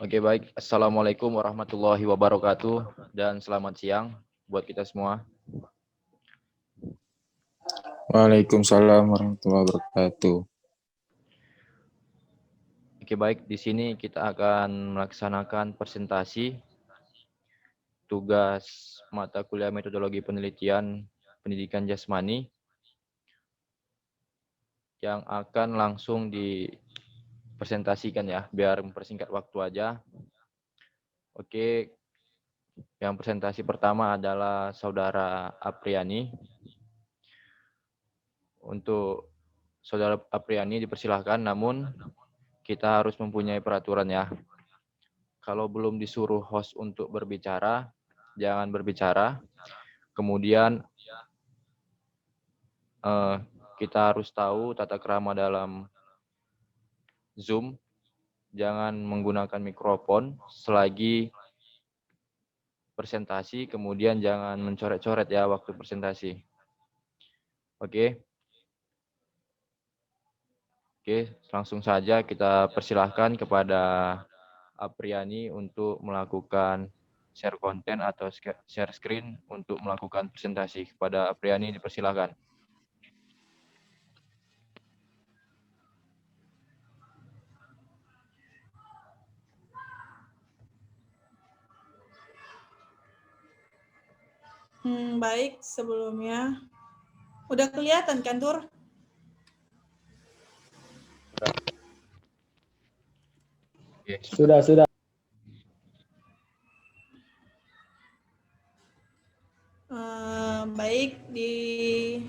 Oke, baik. Assalamualaikum warahmatullahi wabarakatuh dan selamat siang buat kita semua. Waalaikumsalam warahmatullahi wabarakatuh. Oke, baik. Di sini kita akan melaksanakan presentasi tugas mata kuliah metodologi penelitian pendidikan jasmani yang akan langsung dipresentasikan ya, biar mempersingkat waktu aja. Oke, yang presentasi pertama adalah Saudara Apriani. Untuk Saudara Apriani dipersilahkan, namun kita harus mempunyai peraturan ya. Kalau belum disuruh host untuk berbicara, jangan berbicara. Kemudian kita harus tahu tata krama dalam Zoom. Jangan menggunakan mikrofon selagi presentasi, kemudian jangan mencoret-coret ya waktu presentasi. Oke. Oke, langsung saja kita persilahkan kepada Apriani untuk melakukan share konten atau share screen untuk melakukan presentasi. Kepada Apriani dipersilahkan. Baik, sebelumnya udah kelihatan kan, Tur? Oke. Sudah. Baik, di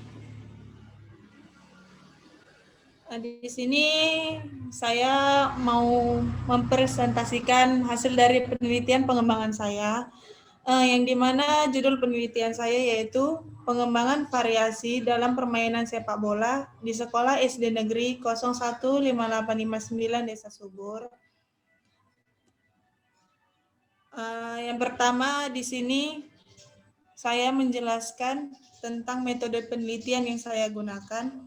sini saya mau mempresentasikan hasil dari penelitian pengembangan saya, yang dimana judul penelitian saya yaitu pengembangan variasi dalam permainan sepak bola di sekolah SD Negeri 015859 Desa Subur. Yang pertama di sini saya menjelaskan tentang metode penelitian yang saya gunakan.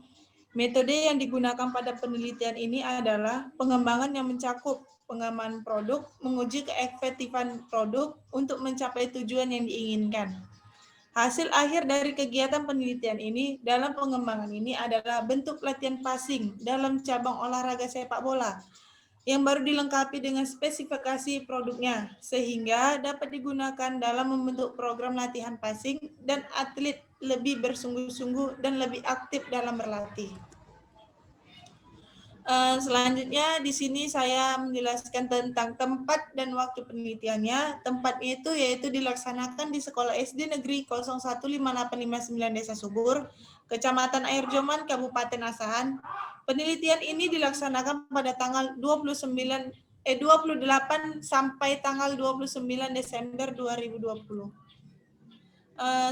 Metode yang digunakan pada penelitian ini adalah pengembangan yang mencakup pengembangan produk, menguji keefektifan produk untuk mencapai tujuan yang diinginkan. Hasil akhir dari kegiatan penelitian ini dalam pengembangan ini adalah bentuk latihan passing dalam cabang olahraga sepak bola yang baru dilengkapi dengan spesifikasi produknya, sehingga dapat digunakan dalam membentuk program latihan passing dan atlet lebih bersungguh-sungguh dan lebih aktif dalam berlatih. Selanjutnya di sini saya menjelaskan tentang tempat dan waktu penelitiannya. Tempatnya itu yaitu dilaksanakan di Sekolah SD Negeri 015859 Desa Subur, Kecamatan Air Joman, Kabupaten Asahan. Penelitian ini dilaksanakan pada tanggal 28 sampai tanggal 29 Desember 2020.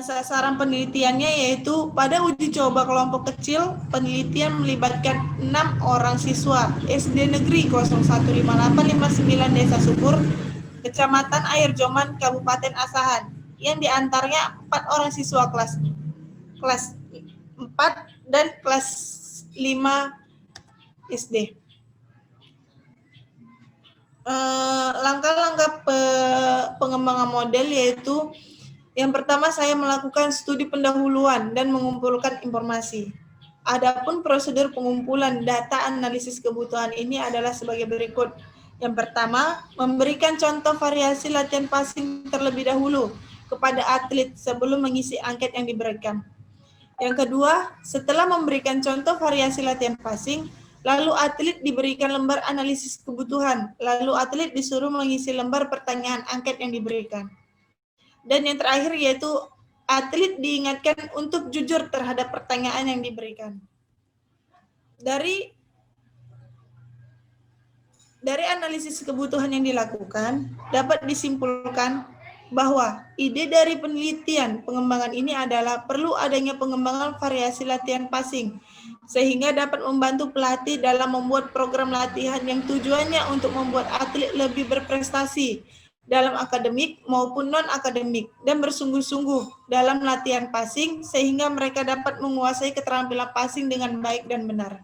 Sasaran penelitiannya yaitu pada uji coba kelompok kecil, penelitian melibatkan 6 orang siswa SD Negeri 015859 Desa Subur, Kecamatan Air Joman, Kabupaten Asahan, yang diantaranya 4 orang siswa kelas 4 dan kelas 5 SD. Langkah-langkah pengembangan model yaitu yang pertama, saya melakukan studi pendahuluan dan mengumpulkan informasi. Adapun prosedur pengumpulan data analisis kebutuhan ini adalah sebagai berikut. Yang pertama, memberikan contoh variasi latihan passing terlebih dahulu kepada atlet sebelum mengisi angket yang diberikan. Yang kedua, setelah memberikan contoh variasi latihan passing, lalu atlet diberikan lembar analisis kebutuhan, lalu atlet disuruh mengisi lembar pertanyaan angket yang diberikan. Dan yang terakhir yaitu atlet diingatkan untuk jujur terhadap pertanyaan yang diberikan. Dari analisis kebutuhan yang dilakukan, dapat disimpulkan bahwa ide dari penelitian pengembangan ini adalah perlu adanya pengembangan variasi latihan passing, sehingga dapat membantu pelatih dalam membuat program latihan yang tujuannya untuk membuat atlet lebih berprestasi dalam akademik maupun non-akademik dan bersungguh-sungguh dalam latihan passing sehingga mereka dapat menguasai keterampilan passing dengan baik dan benar.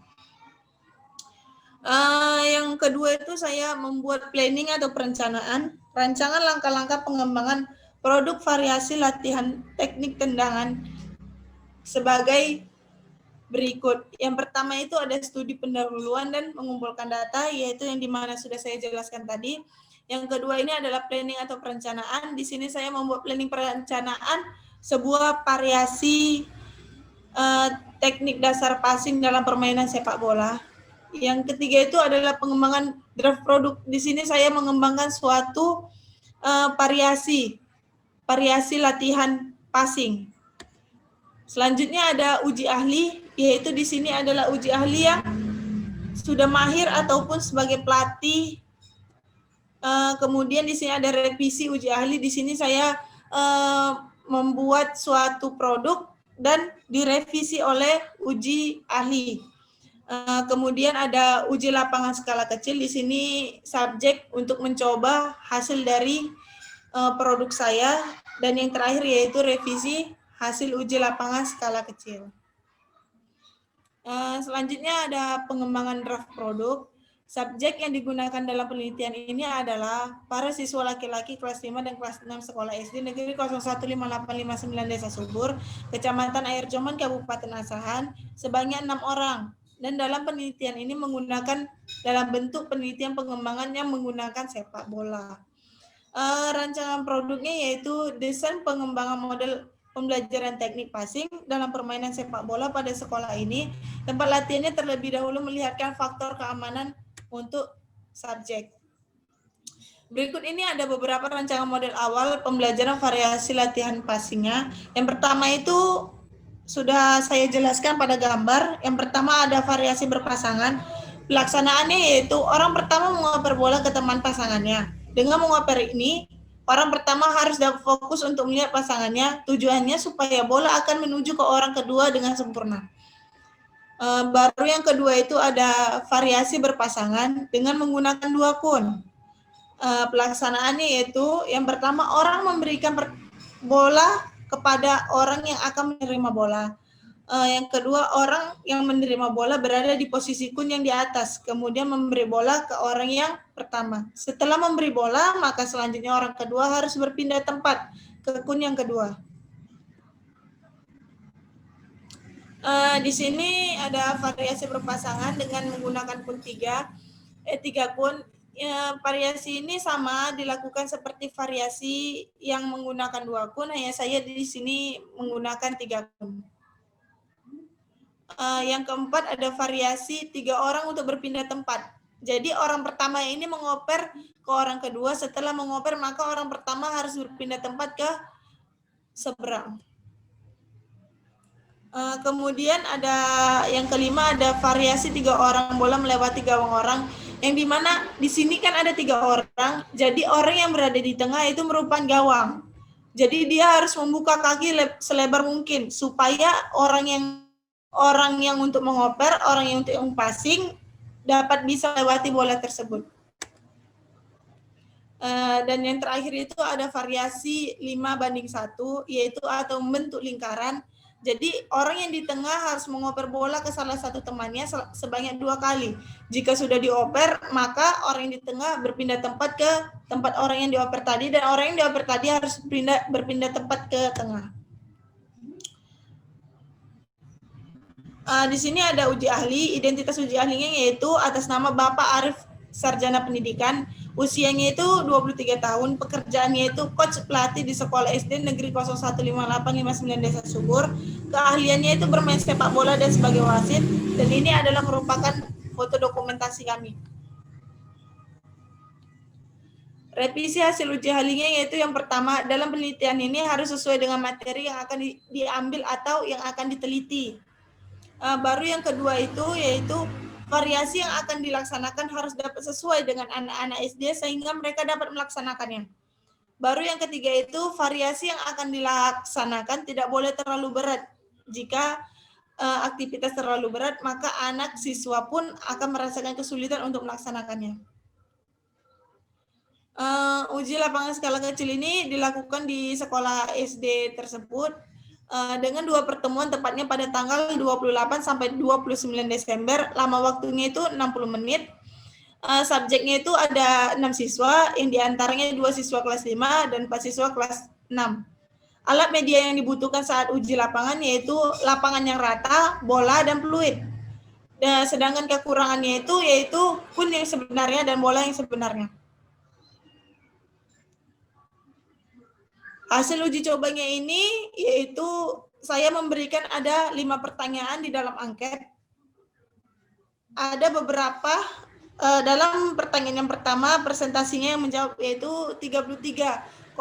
Yang kedua itu saya membuat planning atau perencanaan, rancangan langkah-langkah pengembangan produk variasi latihan teknik tendangan sebagai berikut. Yang pertama itu ada studi pendahuluan dan mengumpulkan data, yaitu yang dimana sudah saya jelaskan tadi. Yang kedua ini adalah planning atau perencanaan. Di sini saya membuat planning perencanaan sebuah variasi teknik dasar passing dalam permainan sepak bola. Yang ketiga itu adalah pengembangan draft produk. Di sini saya mengembangkan suatu variasi latihan passing. Selanjutnya ada uji ahli, yaitu di sini adalah uji ahli yang sudah mahir ataupun sebagai pelatih. Kemudian di sini ada revisi uji ahli. Di sini saya membuat suatu produk dan direvisi oleh uji ahli. Kemudian ada uji lapangan skala kecil. Di sini subjek untuk mencoba hasil dari produk saya. Dan yang terakhir yaitu revisi hasil uji lapangan skala kecil. Selanjutnya ada pengembangan draft produk. Subjek yang digunakan dalam penelitian ini adalah para siswa laki-laki kelas 5 dan kelas 6 sekolah SD Negeri 015859 Desa Subur, Kecamatan Air Joman, Kabupaten Asahan, sebanyak 6 orang. Dan dalam penelitian ini menggunakan dalam bentuk penelitian pengembangan yang menggunakan sepak bola. Rancangan produknya yaitu desain pengembangan model pembelajaran teknik passing dalam permainan sepak bola pada sekolah ini. Tempat latihannya terlebih dahulu melihatkan faktor keamanan untuk subjek. Berikut ini ada beberapa rancangan model awal pembelajaran variasi latihan passingnya. Yang pertama itu sudah saya jelaskan pada gambar. Yang pertama ada variasi berpasangan. Pelaksanaannya yaitu orang pertama mengoper bola ke teman pasangannya. Dengan mengoper ini, orang pertama harus dapat fokus untuk melihat pasangannya. Tujuannya supaya bola akan menuju ke orang kedua dengan sempurna. Baru yang kedua itu ada variasi berpasangan dengan menggunakan 2 kun. Pelaksanaannya yaitu yang pertama orang memberikan bola kepada orang yang akan menerima bola. Yang kedua, orang yang menerima bola berada di posisi kun yang di atas, kemudian memberi bola ke orang yang pertama. Setelah memberi bola, maka selanjutnya orang kedua harus berpindah tempat ke kun yang kedua. Di sini ada variasi berpasangan dengan menggunakan kun 3 kun. Variasi ini sama dilakukan seperti variasi yang menggunakan 2 kun, hanya saya di sini menggunakan 3 kun. Yang keempat ada variasi 3 orang untuk berpindah tempat. Jadi orang pertama ini mengoper ke orang kedua, setelah mengoper maka orang pertama harus berpindah tempat ke seberang. Kemudian ada yang kelima ada variasi 3 orang bola melewati gawang orang, yang dimana di sini kan ada 3 orang, jadi orang yang berada di tengah itu merupakan gawang. Jadi dia harus membuka kaki selebar mungkin supaya orang yang untuk mengoper, orang yang untuk passing dapat bisa lewati bola tersebut. Dan yang terakhir itu ada variasi 5:1, yaitu atau membentuk lingkaran. Jadi orang yang di tengah harus mengoper bola ke salah satu temannya sebanyak 2 kali. Jika sudah dioper, maka orang yang di tengah berpindah tempat ke tempat orang yang dioper tadi, dan orang yang dioper tadi harus berpindah tempat ke tengah. Di sini ada uji ahli. Identitas uji ahlinya yaitu atas nama Bapak Arif Sarjana Pendidikan. Usianya itu 23 tahun. Pekerjaannya itu coach pelatih di sekolah SD Negeri 015859 Desa Subur. Keahliannya itu bermain sepak bola dan sebagai wasit. Dan ini adalah merupakan foto dokumentasi kami. Revisi hasil uji ahlinya yaitu yang pertama, dalam penelitian ini harus sesuai dengan materi yang akan diambil atau yang akan diteliti. Baru yang kedua itu yaitu variasi yang akan dilaksanakan harus dapat sesuai dengan anak-anak SD sehingga mereka dapat melaksanakannya. Baru yang ketiga itu variasi yang akan dilaksanakan tidak boleh terlalu berat. Jika aktivitas terlalu berat, maka anak siswa pun akan merasakan kesulitan untuk melaksanakannya. Uji lapangan skala kecil ini dilakukan di sekolah SD tersebut. dengan 2 pertemuan tepatnya pada tanggal 28 sampai 29 Desember. Lama waktunya itu 60 menit. Subjeknya itu ada 6 siswa, yang diantaranya 2 siswa kelas 5 dan 4 siswa kelas 6. Alat media yang dibutuhkan saat uji lapangan yaitu lapangan yang rata, bola, dan fluid. Dan sedangkan kekurangannya itu yaitu kun yang sebenarnya dan bola yang sebenarnya. Hasil uji cobanya ini yaitu saya memberikan ada 5 pertanyaan di dalam angket. Ada beberapa dalam pertanyaan yang pertama presentasinya yang menjawab yaitu 33,3%,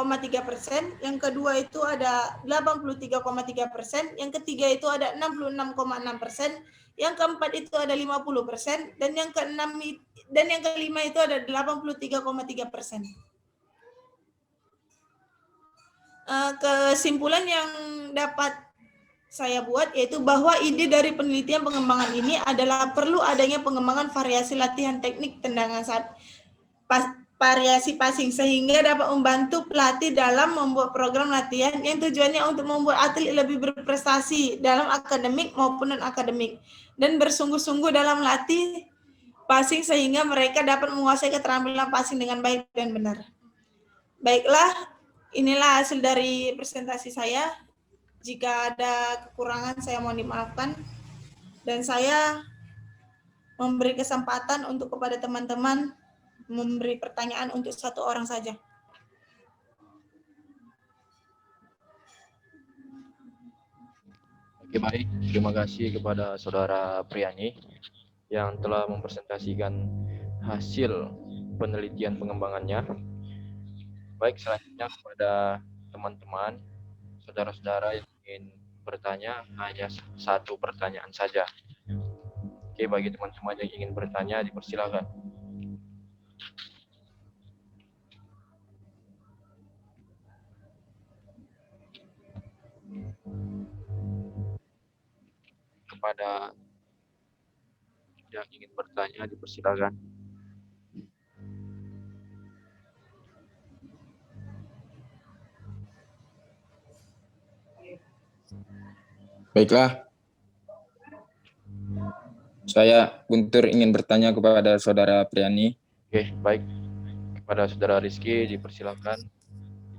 yang kedua itu ada 83,3%, yang ketiga itu ada 66,6%, yang keempat itu ada 50%, dan yang kelima itu ada 83,3%. Kesimpulan yang dapat saya buat yaitu bahwa ide dari penelitian pengembangan ini adalah perlu adanya pengembangan variasi latihan teknik tendangan saat variasi passing sehingga dapat membantu pelatih dalam membuat program latihan yang tujuannya untuk membuat atlet lebih berprestasi dalam akademik maupun non-akademik dan bersungguh-sungguh dalam latih passing sehingga mereka dapat menguasai keterampilan passing dengan baik dan benar. Baiklah, inilah hasil dari presentasi saya. Jika ada kekurangan saya mohon dimaafkan. Dan saya memberi kesempatan untuk kepada teman-teman memberi pertanyaan untuk 1 orang saja. Oke, baik. Terima kasih kepada Saudara Priani yang telah mempresentasikan hasil penelitian pengembangannya. Baik, selanjutnya kepada teman-teman, saudara-saudara yang ingin bertanya, hanya 1 pertanyaan saja. Oke, bagi teman-teman yang ingin bertanya, dipersilakan. Kepada yang ingin bertanya, dipersilakan. Baiklah, saya Guntur ingin bertanya kepada Saudara Priani. Oke, baik. Kepada Saudara Rizky, dipersilakan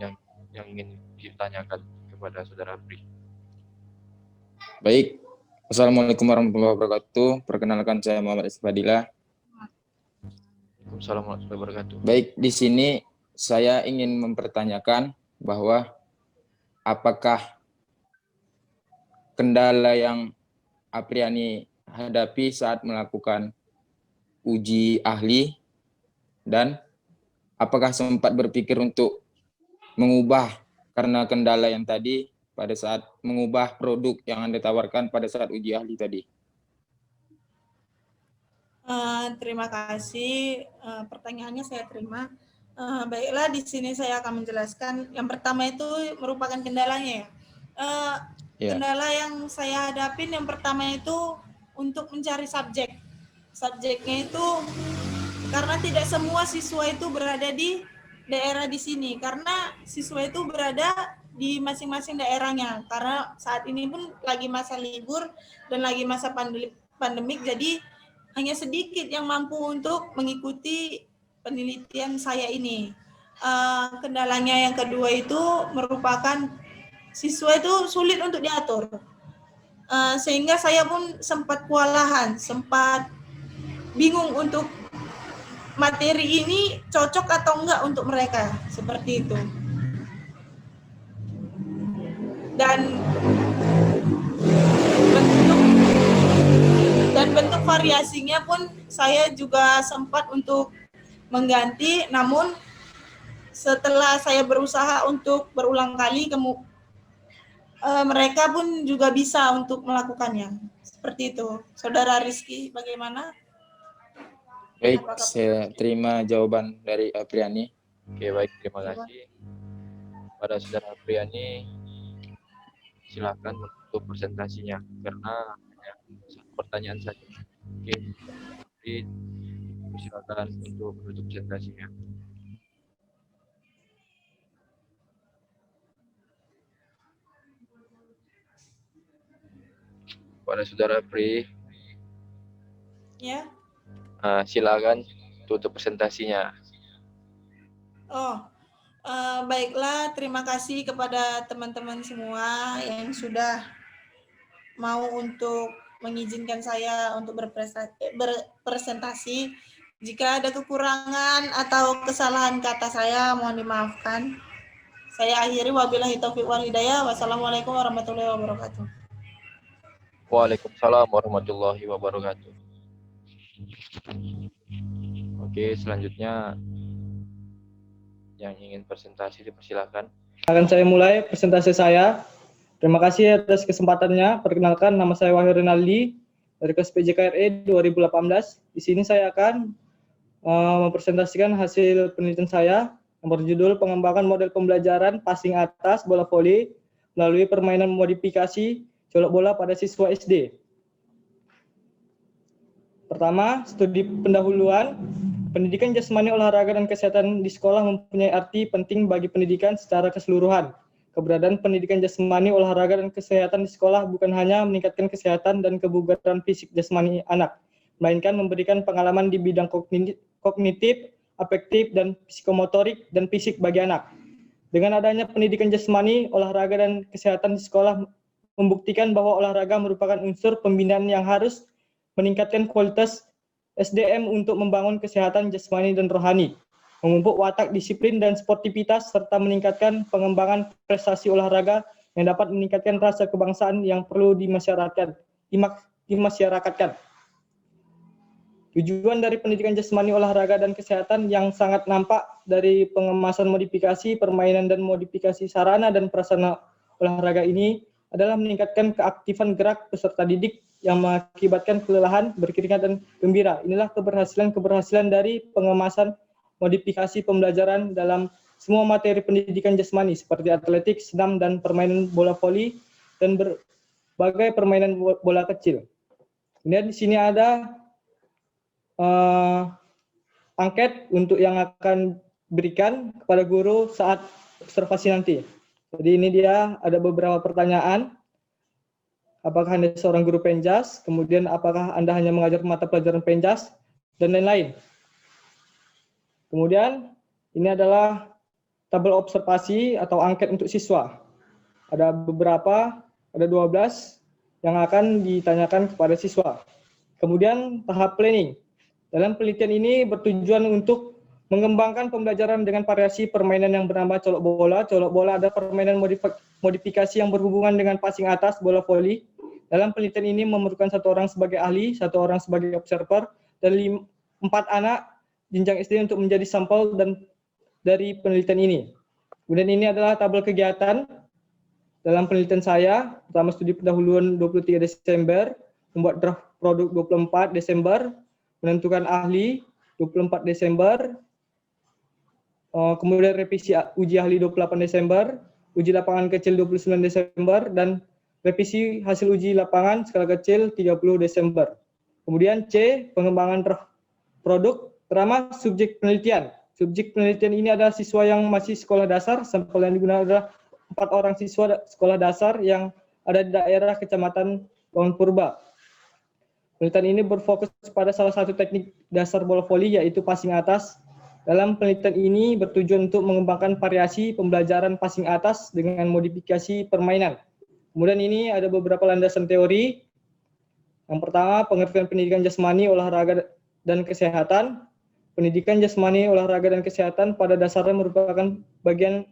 yang ingin ditanyakan kepada Saudara Pri. Baik, Assalamualaikum warahmatullahi wabarakatuh. Perkenalkan saya Muhammad Isfadillah. Waalaikumsalam warahmatullahi wabarakatuh. Baik, di sini saya ingin mempertanyakan bahwa apakah kendala yang Apriani hadapi saat melakukan uji ahli dan apakah sempat berpikir untuk mengubah karena kendala yang tadi pada saat mengubah produk yang Anda tawarkan pada saat uji ahli tadi. Terima kasih. Pertanyaannya saya terima. Baiklah, di sini saya akan menjelaskan. Yang pertama itu merupakan kendalanya ya. Kendala yang saya hadapin yang pertama itu untuk mencari subjek. Subjeknya itu karena tidak semua siswa itu berada di daerah di sini. Karena siswa itu berada di masing-masing daerahnya. Karena saat ini pun lagi masa libur dan lagi masa pandemik, jadi hanya sedikit yang mampu untuk mengikuti penelitian saya ini. Kendalanya yang kedua itu merupakan siswa itu sulit untuk diatur. Sehingga saya pun sempat kewalahan, sempat bingung untuk materi ini cocok atau enggak untuk mereka, seperti itu. Dan bentuk variasinya pun saya juga sempat untuk mengganti, namun setelah saya berusaha untuk berulang kali, mereka pun juga bisa untuk melakukannya. Seperti itu. Saudara Rizky, bagaimana? Baik, saya terima jawaban dari Apriani. Oke, baik. Terima kasih. Pada Saudara Apriani, silakan menutup presentasinya karena hanya 1 pertanyaan saja. Oke, jadi silakan untuk menutup presentasinya. kepada Saudara Pri. Ya. Silakan tutup presentasinya. Baiklah, terima kasih kepada teman-teman semua yang sudah mau untuk mengizinkan saya untuk berpresentasi. Jika ada kekurangan atau kesalahan kata saya, mohon dimaafkan. Saya akhiri, wabillahi taufiq wal hidayah. Wassalamualaikum warahmatullahi wabarakatuh. Waalaikumsalam warahmatullahi wabarakatuh. Oke, selanjutnya yang ingin presentasi dipersilakan. Akan saya mulai presentasi saya. Terima kasih atas kesempatannya. Perkenalkan, nama saya Wahyu Rinaldi dari kelas PJKRE 2018. Di sini saya akan mempresentasikan hasil penelitian saya yang berjudul pengembangan model pembelajaran passing atas bola voli melalui permainan modifikasi colok bola pada siswa SD. Pertama, studi pendahuluan. Pendidikan jasmani, olahraga, dan kesehatan di sekolah mempunyai arti penting bagi pendidikan secara keseluruhan. Keberadaan pendidikan jasmani, olahraga, dan kesehatan di sekolah bukan hanya meningkatkan kesehatan dan kebugaran fisik jasmani anak, melainkan memberikan pengalaman di bidang kognitif, afektif, dan psikomotorik dan fisik bagi anak. Dengan adanya pendidikan jasmani, olahraga, dan kesehatan di sekolah membuktikan bahwa olahraga merupakan unsur pembinaan yang harus meningkatkan kualitas SDM untuk membangun kesehatan jasmani dan rohani, memupuk watak disiplin dan sportivitas, serta meningkatkan pengembangan prestasi olahraga yang dapat meningkatkan rasa kebangsaan yang perlu dimasyarakatkan. Tujuan dari pendidikan jasmani, olahraga, dan kesehatan yang sangat nampak dari pengemasan modifikasi, permainan, dan modifikasi sarana dan prasarana olahraga ini adalah meningkatkan keaktifan gerak peserta didik yang mengakibatkan kelelahan, berkeringat, dan gembira. Inilah keberhasilan dari pengemasan modifikasi pembelajaran dalam semua materi pendidikan jasmani seperti atletik, senam, dan permainan bola voli, dan berbagai permainan bola kecil. Kemudian di sini ada angket untuk yang akan berikan kepada guru saat observasi nanti. Jadi ini dia ada beberapa pertanyaan. Apakah Anda seorang guru penjas? Kemudian apakah Anda hanya mengajar mata pelajaran penjas? Dan lain-lain. Kemudian ini adalah tabel observasi atau angket untuk siswa. Ada beberapa, ada 12 yang akan ditanyakan kepada siswa. Kemudian tahap planning. Dalam penelitian ini bertujuan untuk mengembangkan pembelajaran dengan variasi permainan yang bernama colok bola. Colok bola ada permainan modifikasi yang berhubungan dengan passing atas bola voli. Dalam penelitian ini memerlukan 1 orang sebagai ahli, 1 orang sebagai observer, dan 4 anak jenjang SD untuk menjadi sampel dari penelitian ini. Kemudian ini adalah tabel kegiatan dalam penelitian saya. Pertama, studi pendahuluan 23 Desember, membuat draft produk 24 Desember, menentukan ahli 24 Desember, kemudian revisi uji ahli 28 Desember, uji lapangan kecil 29 Desember, dan revisi hasil uji lapangan skala kecil 30 Desember. Kemudian C, pengembangan produk. Pertama, subjek penelitian. Subjek penelitian ini adalah siswa yang masih sekolah dasar. Sampel yang digunakan adalah 4 orang siswa sekolah dasar yang ada di daerah Kecamatan Bangun Purba. Penelitian ini berfokus pada salah satu teknik dasar bola voli, yaitu passing atas. Dalam penelitian ini bertujuan untuk mengembangkan variasi pembelajaran passing atas dengan modifikasi permainan. Kemudian ini ada beberapa landasan teori. Yang pertama, pengertian pendidikan jasmani, olahraga, dan kesehatan. Pendidikan jasmani, olahraga, dan kesehatan pada dasarnya merupakan bagian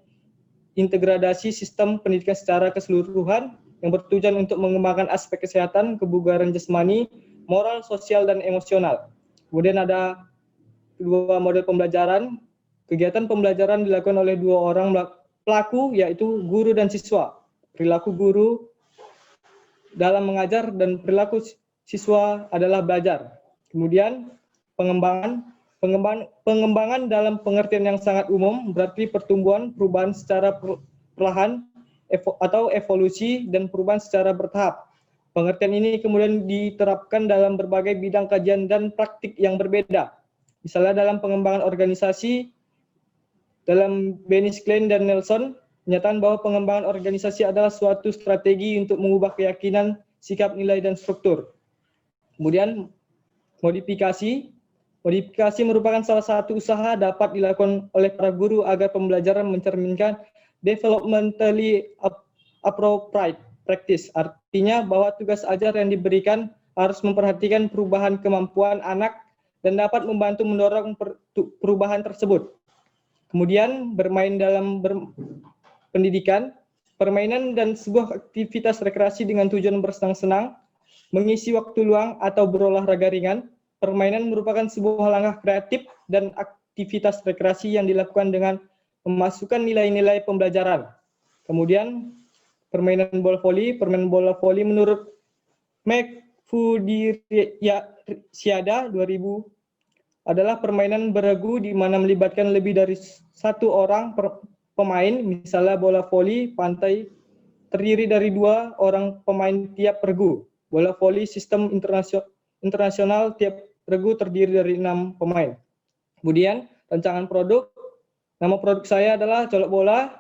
integrasi sistem pendidikan secara keseluruhan yang bertujuan untuk mengembangkan aspek kesehatan, kebugaran jasmani, moral, sosial, dan emosional. Kemudian ada 2 model pembelajaran. Kegiatan pembelajaran dilakukan oleh 2 orang pelaku, yaitu guru dan siswa. Perilaku guru dalam mengajar dan perilaku siswa adalah belajar. Kemudian pengembangan dalam pengertian yang sangat umum berarti pertumbuhan, perubahan secara perlahan atau evolusi, dan perubahan secara bertahap. Pengertian ini kemudian diterapkan dalam berbagai bidang kajian dan praktik yang berbeda. Misalnya dalam pengembangan organisasi, dalam Bennis, Klein, dan Nelson, menyatakan bahwa pengembangan organisasi adalah suatu strategi untuk mengubah keyakinan sikap, nilai, dan struktur. Kemudian modifikasi. Modifikasi merupakan salah satu usaha dapat dilakukan oleh para guru agar pembelajaran mencerminkan developmentally appropriate practice. Artinya bahwa tugas ajar yang diberikan harus memperhatikan perubahan kemampuan anak dan dapat membantu mendorong perubahan tersebut. Kemudian bermain dalam pendidikan, permainan dan sebuah aktivitas rekreasi dengan tujuan bersenang-senang, mengisi waktu luang atau berolahraga ringan. Permainan merupakan sebuah langkah kreatif dan aktivitas rekreasi yang dilakukan dengan memasukkan nilai-nilai pembelajaran. Kemudian permainan bola voli. Permainan bola voli menurut McFudsyada 2000 adalah permainan beregu di mana melibatkan lebih dari satu orang pemain. Misalnya bola voli pantai terdiri dari 2 orang pemain tiap regu. Bola voli sistem internasional tiap regu terdiri dari 6 pemain. Kemudian rancangan produk. Nama produk saya adalah Colok Bola.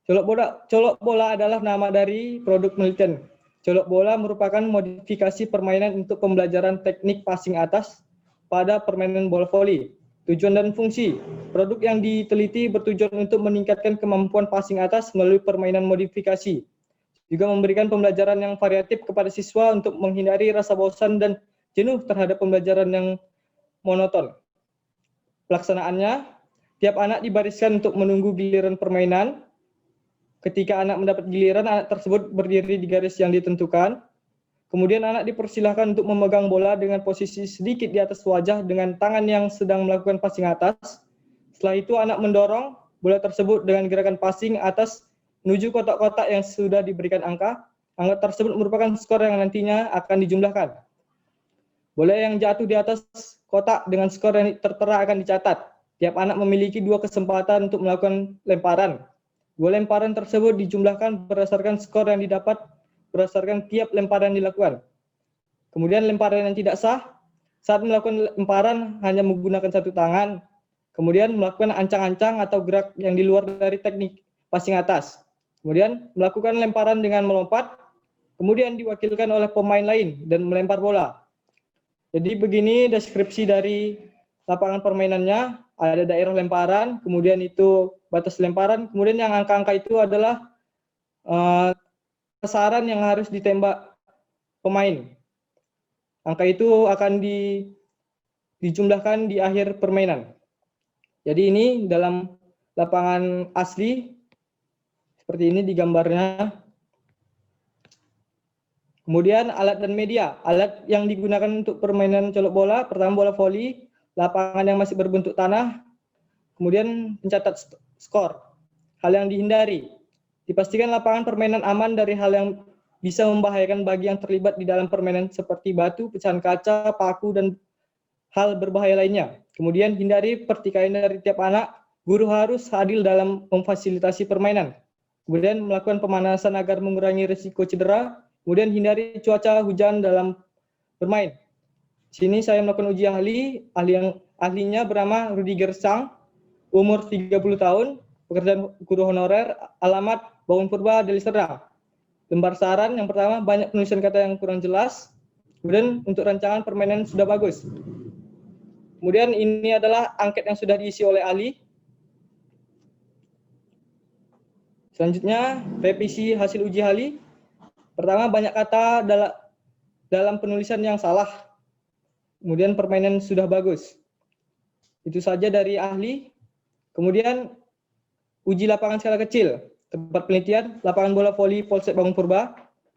Colok Bola adalah nama dari produk penelitian. Colok Bola merupakan modifikasi permainan untuk pembelajaran teknik passing atas pada permainan bola voli. Tujuan dan fungsi. Produk yang diteliti bertujuan untuk meningkatkan kemampuan passing atas melalui permainan modifikasi. Juga memberikan pembelajaran yang variatif kepada siswa untuk menghindari rasa bosan dan jenuh terhadap pembelajaran yang monoton. Pelaksanaannya, tiap anak dibariskan untuk menunggu giliran permainan. Ketika anak mendapat giliran, anak tersebut berdiri di garis yang ditentukan. Kemudian anak dipersilahkan untuk memegang bola dengan posisi sedikit di atas wajah dengan tangan yang sedang melakukan passing atas. Setelah itu anak mendorong bola tersebut dengan gerakan passing atas menuju kotak-kotak yang sudah diberikan angka. Angka tersebut merupakan skor yang nantinya akan dijumlahkan. Bola yang jatuh di atas kotak dengan skor yang tertera akan dicatat. Tiap anak memiliki 2 kesempatan untuk melakukan lemparan. 2 lemparan tersebut dijumlahkan berdasarkan skor yang didapat berdasarkan tiap lemparan yang dilakukan. Kemudian lemparan yang tidak sah, saat melakukan lemparan hanya menggunakan 1 tangan. Kemudian melakukan ancang-ancang atau gerak yang di luar dari teknik passing atas. Kemudian melakukan lemparan dengan melompat, kemudian diwakilkan oleh pemain lain dan melempar bola. Jadi begini deskripsi dari lapangan permainannya, ada daerah lemparan, kemudian itu batas lemparan, kemudian yang angka-angka itu adalah sasaran yang harus ditembak pemain. Angka itu akan dijumlahkan di akhir permainan. Jadi ini dalam lapangan asli, seperti ini di gambarnya. Kemudian alat dan media. Alat yang digunakan untuk permainan colok bola, pertama bola voli, lapangan yang masih berbentuk tanah, kemudian pencatat skor. Hal yang dihindari. Dipastikan lapangan permainan aman dari hal yang bisa membahayakan bagi yang terlibat di dalam permainan seperti batu, pecahan kaca, paku, dan hal berbahaya lainnya. Kemudian hindari pertikaian dari tiap anak. Guru harus adil dalam memfasilitasi permainan. Kemudian melakukan pemanasan agar mengurangi risiko cedera. Kemudian hindari cuaca hujan dalam bermain. Sini saya melakukan uji ahlinya bernama Rudiger Sang, umur 30 tahun, pekerjaan guru honorer, alamat Bangun Purba, Deli Serdang. Lembar saran yang pertama, banyak penulisan kata yang kurang jelas. Kemudian untuk rancangan permainan sudah bagus. Kemudian ini adalah angket yang sudah diisi oleh ahli. Selanjutnya, revisi hasil uji ahli. Pertama, banyak kata dalam penulisan yang salah. Kemudian permainan sudah bagus. Itu saja dari ahli. Kemudian uji lapangan skala kecil. Tempat penelitian, lapangan bola voli Polsek Bangun Purba.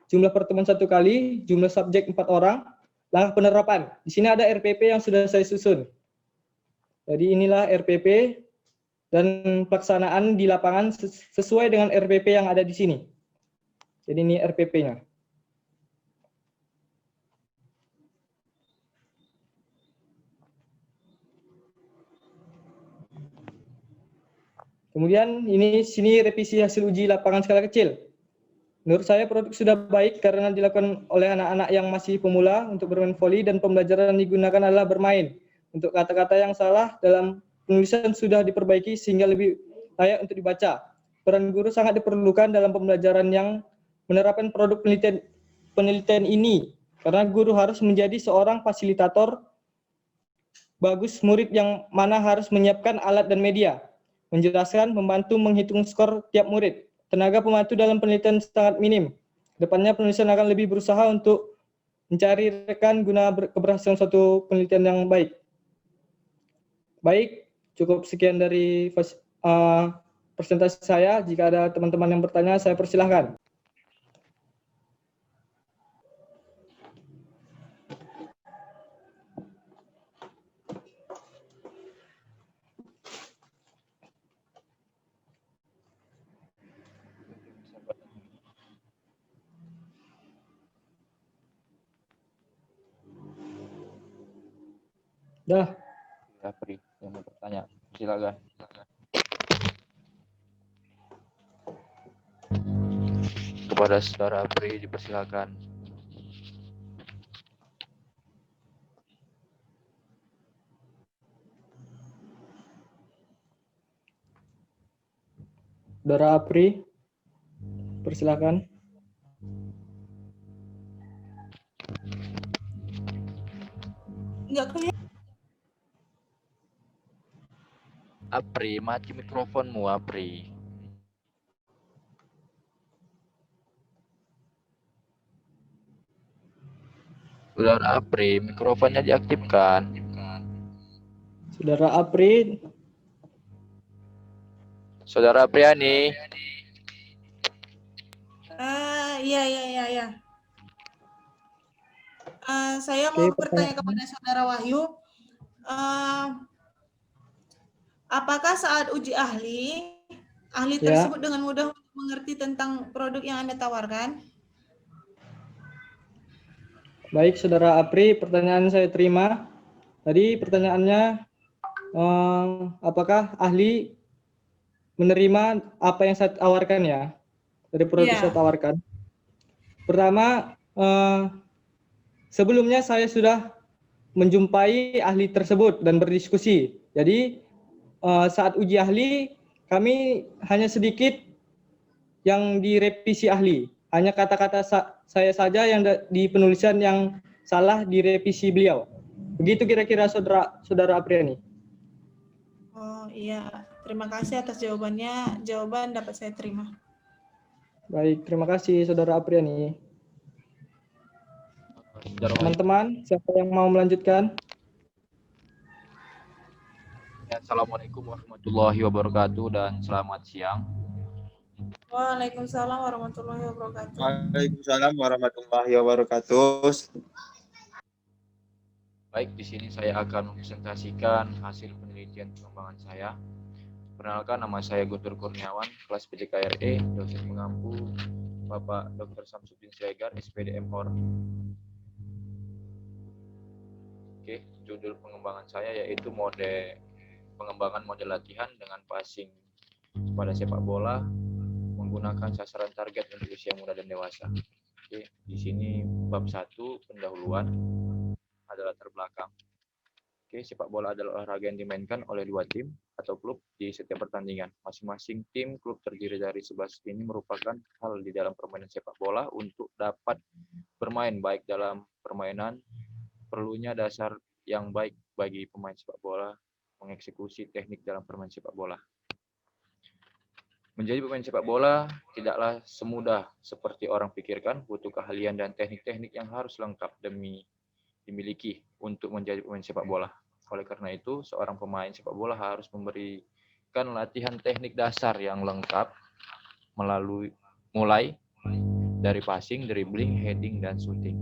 Jumlah pertemuan 1 kali, jumlah subjek 4 orang. Langkah penerapan. Di sini ada RPP yang sudah saya susun. Jadi inilah RPP dan pelaksanaan di lapangan sesuai dengan RPP yang ada di sini. Jadi ini RPP-nya. Kemudian sini revisi hasil uji lapangan skala kecil. Menurut saya produk sudah baik karena dilakukan oleh anak-anak yang masih pemula untuk bermain voli dan pembelajaran yang digunakan adalah bermain. Untuk kata-kata yang salah dalam penulisan sudah diperbaiki sehingga lebih layak untuk dibaca. Peran guru sangat diperlukan dalam pembelajaran yang menerapkan produk penelitian penelitian ini karena guru harus menjadi seorang fasilitator bagus, murid yang mana harus menyiapkan alat dan media, menjelaskan, membantu menghitung skor tiap murid. Tenaga pembantu dalam penelitian sangat minim. Depannya penulisan akan lebih berusaha untuk mencari rekan guna keberhasilan suatu penelitian yang baik. Baik, cukup sekian dari presentasi saya. Jika ada teman-teman yang bertanya, saya persilahkan. Dah. Apri yang mau bertanya, silakan. Kepada saudara Apri dipersilakan. Saudara Apri, persilakan. Enggak kelihatan. Apri, mati mikrofonmu, Apri. Saudara Apri, mikrofonnya diaktifkan. Saudara Apri, Saudara Apriani. Iya. Saya Oke, mau bertanya kepada Saudara Wahyu. Apakah saat uji ahli Ya. tersebut dengan mudah mengerti tentang produk yang Anda tawarkan? Baik, Saudara Apri, pertanyaan saya terima. Tadi pertanyaannya, apakah ahli menerima apa yang saya tawarkan ya, dari produk Iya. saya tawarkan? Pertama, sebelumnya saya sudah menjumpai ahli tersebut dan berdiskusi. Jadi saat uji ahli, kami hanya sedikit yang direvisi ahli. Hanya kata-kata saya saja yang di penulisan yang salah direvisi beliau. Begitu kira-kira saudara Apriani. Oh iya, terima kasih atas jawabannya. Jawaban dapat saya terima. Baik, terima kasih saudara Apriani. Teman-teman, siapa yang mau melanjutkan? Assalamualaikum warahmatullahi wabarakatuh dan selamat siang. Waalaikumsalam warahmatullahi wabarakatuh. Waalaikumsalam warahmatullahi wabarakatuh. Baik, di sini saya akan mempresentasikan hasil penelitian pengembangan saya. Perkenalkan, nama saya Guntur Kurniawan, kelas PJKRE, dosen pengampu Bapak Dr. Samsudin Siregar, SPD MHOR. Oke, judul pengembangan saya yaitu pengembangan model latihan dengan passing pada sepak bola menggunakan sasaran target untuk usia muda dan dewasa. Oke, di sini bab 1 pendahuluan adalah latar belakang. Oke, sepak bola adalah olahraga yang dimainkan oleh 2 tim atau klub di setiap pertandingan. Masing-masing tim klub terdiri dari 11 ini merupakan hal di dalam permainan sepak bola. Untuk dapat bermain baik dalam permainan, perlunya dasar yang baik bagi pemain sepak bola mengeksekusi teknik dalam permainan sepak bola. Menjadi pemain sepak bola tidaklah semudah seperti orang pikirkan, butuh keahlian dan teknik-teknik yang harus lengkap dimiliki untuk menjadi pemain sepak bola. Oleh karena itu, seorang pemain sepak bola harus memberikan latihan teknik dasar yang lengkap mulai dari passing, dribbling, heading, dan shooting.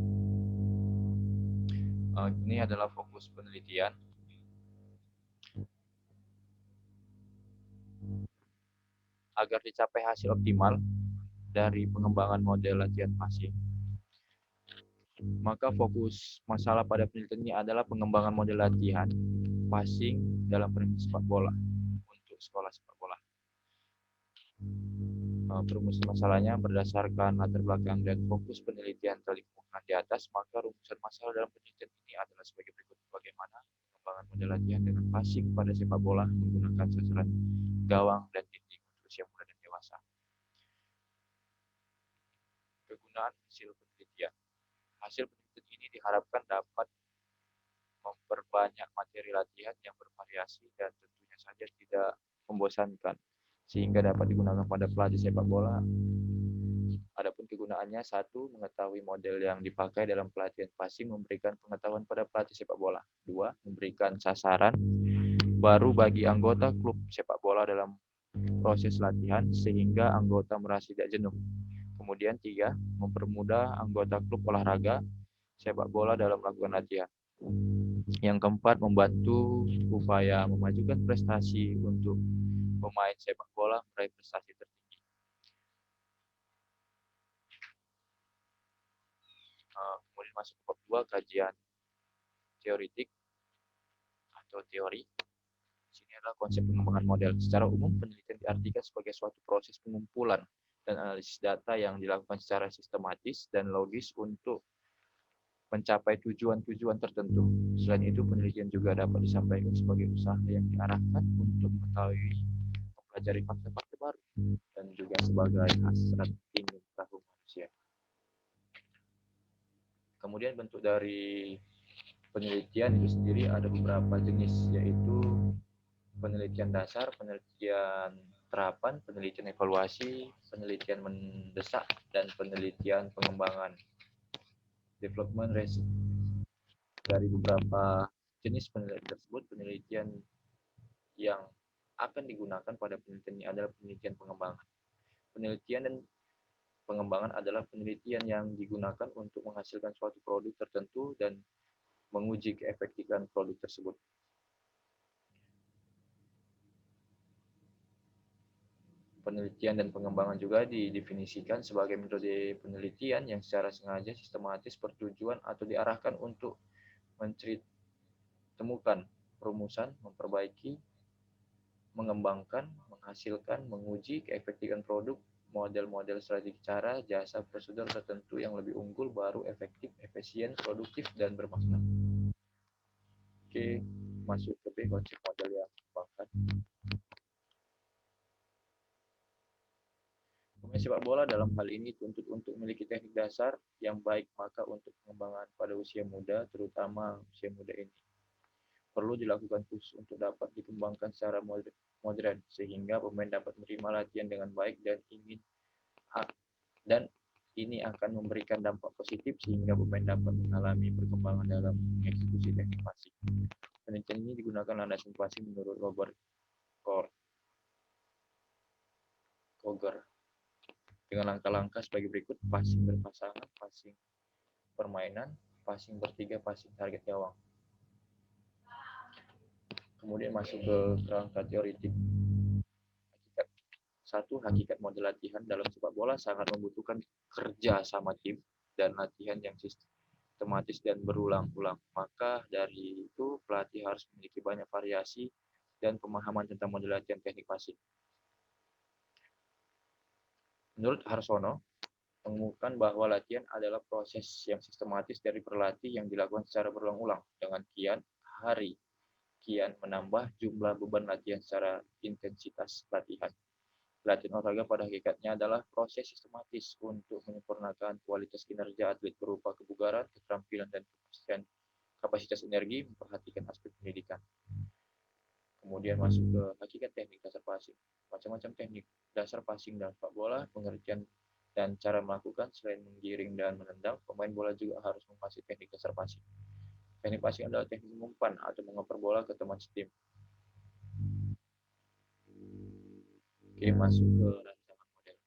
Ini adalah fokus penelitian. Agar dicapai hasil optimal dari pengembangan model latihan passing, maka fokus masalah pada penelitian ini adalah pengembangan model latihan passing dalam permainan sepak bola untuk sekolah sepak bola. Perumusan masalahnya berdasarkan latar belakang dan fokus penelitian telah dikemukakan di atas, maka rumusan masalah dalam penelitian ini adalah sebagai berikut. Bagaimana pengembangan model latihan dengan passing pada sepak bola menggunakan sasaran gawang dan dinding untuk usia muda dan dewasa. Kegunaan hasil penelitian. Hasil penelitian ini diharapkan dapat memperbanyak materi latihan yang bervariasi dan tentunya saja tidak membosankan, sehingga dapat digunakan pada pelatih sepak bola. Adapun kegunaannya, satu, mengetahui model yang dipakai dalam pelatihan passing memberikan pengetahuan pada pelatih sepak bola. Dua, memberikan sasaran baru bagi anggota klub sepak bola dalam proses latihan sehingga anggota merasa tidak jenuh. Kemudian tiga, mempermudah anggota klub olahraga sepak bola dalam melakukan latihan. Yang keempat, membantu upaya memajukan prestasi untuk pemain sepak bola meraih prestasi tertinggi. Kemudian masuk ke bab 2, kajian teoritik atau teori. Di sini adalah konsep pengembangan model. Secara umum, penelitian diartikan sebagai suatu proses pengumpulan dan analisis data yang dilakukan secara sistematis dan logis untuk mencapai tujuan-tujuan tertentu. Selain itu, penelitian juga dapat disampaikan sebagai usaha yang diarahkan untuk mengetahui, mempelajari fakta-fakta baru, dan juga sebagai hasrat ingin tahu manusia. Kemudian bentuk dari penelitian itu sendiri ada beberapa jenis, yaitu penelitian dasar, penelitian terapan, penelitian evaluasi, penelitian mendesak, dan penelitian pengembangan. Development research. Dari beberapa jenis penelitian tersebut, penelitian yang akan digunakan pada penelitian ini adalah penelitian pengembangan. Penelitian dan pengembangan adalah penelitian yang digunakan untuk menghasilkan suatu produk tertentu dan menguji keefektifan produk tersebut. Penelitian dan pengembangan juga didefinisikan sebagai metode penelitian yang secara sengaja, sistematis, bertujuan atau diarahkan untuk temukan perumusan, memperbaiki, mengembangkan, menghasilkan, menguji keefektifan produk, model-model strategi cara, jasa, prosedur tertentu yang lebih unggul, baru, efektif, efisien, produktif, dan bermakna. Oke, masuk ke konsep model yang dikembangkan. Pemain sepak bola dalam hal ini dituntut untuk memiliki teknik dasar yang baik, maka untuk pengembangan pada usia muda, terutama usia muda ini, perlu dilakukan khusus untuk dapat dikembangkan secara modern, sehingga pemain dapat menerima latihan dengan baik dan ini akan memberikan dampak positif sehingga pemain dapat mengalami perkembangan dalam mengeksekusi teknik passing. Penelitian ini digunakan landasan passing menurut Robert Koger dengan langkah-langkah sebagai berikut: passing berpasangan, passing permainan, passing bertiga, passing target gawang. Kemudian masuk ke kerangka teoritik. Satu, hakikat model latihan dalam sepak bola sangat membutuhkan kerja sama tim dan latihan yang sistematis dan berulang-ulang. Maka dari itu, pelatih harus memiliki banyak variasi dan pemahaman tentang model latihan teknik passing. Menurut Harsono, mengemukakan bahwa latihan adalah proses yang sistematis dari berlatih yang dilakukan secara berulang-ulang dengan kian menambah jumlah beban latihan secara intensitas latihan. Latihan olahraga pada hakikatnya adalah proses sistematis untuk menyempurnakan kualitas kinerja atlet berupa kebugaran, keterampilan, dan kapasitas energi, memperhatikan aspek pendidikan. Kemudian masuk ke hakikat teknik dasar passing. Macam-macam teknik dasar passing dalam sepak bola, pengertian dan cara melakukan. Selain menggiring dan menendang, pemain bola juga harus menguasai teknik dasar passing. Teknik passing adalah teknik mengumpan atau mengoper bola ke teman setim. Oke, masuk ke rancangan model.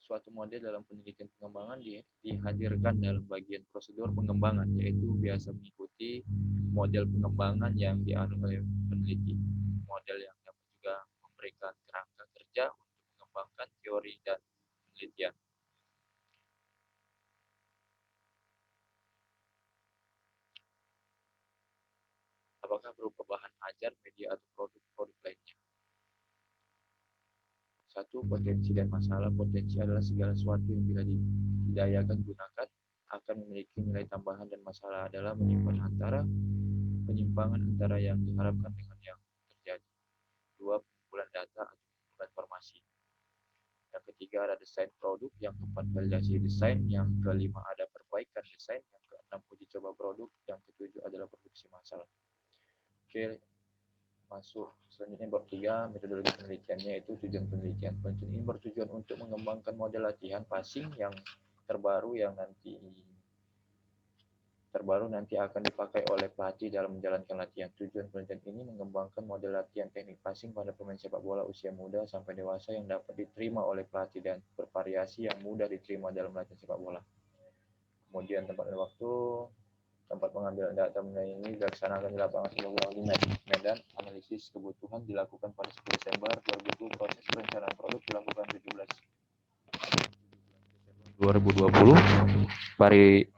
Suatu model dalam penelitian pengembangan dihadirkan dalam bagian prosedur pengembangan, yaitu biasa mengikuti model pengembangan yang dianut oleh peneliti. Model yang dapat juga memberikan kerangka kerja untuk mengembangkan teori dan penelitian. Apakah berupa bahan ajar, media, atau produk-produk lainnya? Satu, potensi dan masalah. Potensi adalah segala sesuatu yang bila didayakan gunakan akan memiliki nilai tambahan, dan masalah adalah penyimpangan antara yang diharapkan dengan yang terjadi. Dua, pengumpulan data atau pengumpulan informasi. Yang ketiga ada desain produk. Yang keempat, validasi desain. Yang kelima ada perbaikan desain. Yang keenam produk. Yang ketujuh adalah produksi massal. Oke, masuk selanjutnya bab 3, metodologi penelitiannya, yaitu tujuan penelitian. Penelitian ini bertujuan untuk mengembangkan model latihan passing yang terbaru nanti akan dipakai oleh pelatih dalam menjalankan latihan. Tujuan penelitian ini mengembangkan model latihan teknik passing pada pemain sepak bola usia muda sampai dewasa yang dapat diterima oleh pelatih dan bervariasi yang mudah diterima dalam latihan sepak bola. Kemudian tempat dan waktu. Tempat pengambilan data menilai ini dilaksanakan di lapangan sepak bola di Medan. Analisis kebutuhan dilakukan pada 10 Desember 2020. Proses perencanaan produk dilakukan 17 Desember 2020.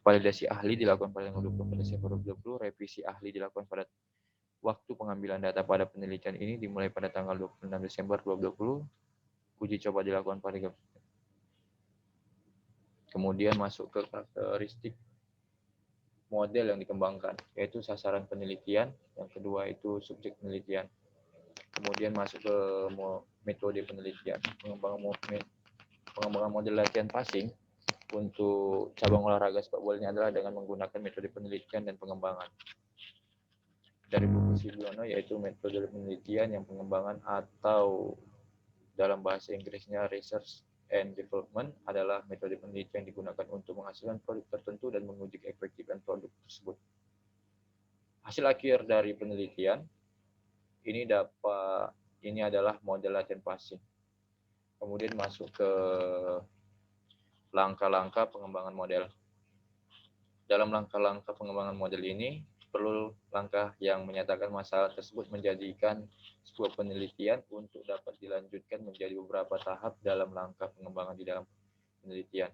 Validasi ahli dilakukan pada tanggal 24 Desember 2020. Revisi ahli dilakukan pada waktu pengambilan data pada penelitian ini dimulai pada tanggal 26 Desember 2020. Uji coba dilakukan pada kemudian masuk ke karakteristik model yang dikembangkan, yaitu sasaran penelitian. Yang kedua itu subjek penelitian. Kemudian masuk ke metode penelitian. Pengembangan model latihan passing untuk cabang olahraga sepak bola ini adalah dengan menggunakan metode penelitian dan pengembangan. Dari buku Silviono, yaitu metode penelitian yang pengembangan, atau dalam bahasa Inggrisnya research and development, adalah metode penelitian yang digunakan untuk menghasilkan produk tertentu dan menguji keefektifan produk tersebut. Hasil akhir dari penelitian ini adalah model latihan passing. Kemudian masuk ke langkah-langkah pengembangan model. Dalam langkah-langkah pengembangan model ini perlu langkah yang menyatakan masalah tersebut menjadikan sebuah penelitian untuk dapat dilanjutkan menjadi beberapa tahap dalam langkah pengembangan di dalam penelitian.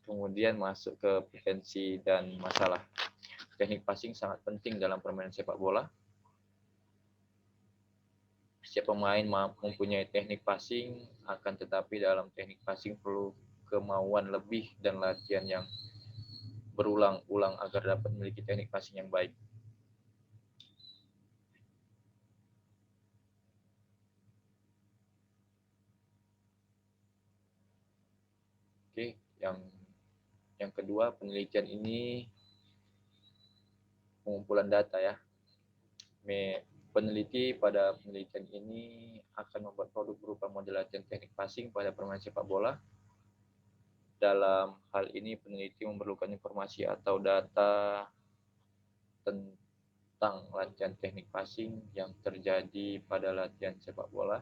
Kemudian masuk ke potensi dan masalah. Teknik passing sangat penting dalam permainan sepak bola. Setiap pemain mempunyai teknik passing, akan tetapi dalam teknik passing perlu kemauan lebih dan latihan yang berulang-ulang agar dapat memiliki teknik passing yang baik. Oke, yang kedua, penelitian ini pengumpulan data ya. Peneliti pada penelitian ini akan membuat produk berupa model latihan teknik passing pada permainan sepak bola. Dalam hal ini, peneliti memerlukan informasi atau data tentang latihan teknik passing yang terjadi pada latihan sepak bola.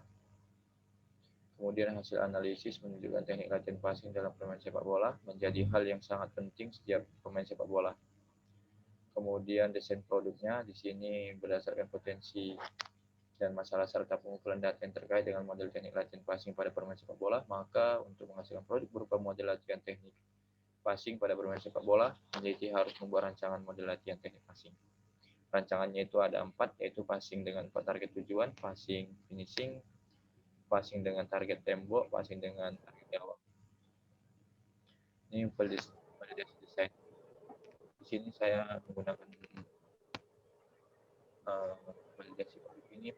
Kemudian hasil analisis menunjukkan teknik latihan passing dalam permainan sepak bola menjadi hal yang sangat penting setiap pemain sepak bola. Kemudian desain produknya di sini berdasarkan potensi dan masalah serta pengumpulan data yang terkait dengan model teknik latihan passing pada permainan sepak bola. Maka untuk menghasilkan produk berupa model latihan teknik passing pada permainan sepak bola, peneliti harus membuat rancangan model latihan teknik passing. Rancangannya itu ada 4, yaitu passing dengan target tujuan, passing finishing, passing dengan target tembok, passing dengan target gawang. Ini validasi desain. Di sini saya menggunakan validasi produk ini.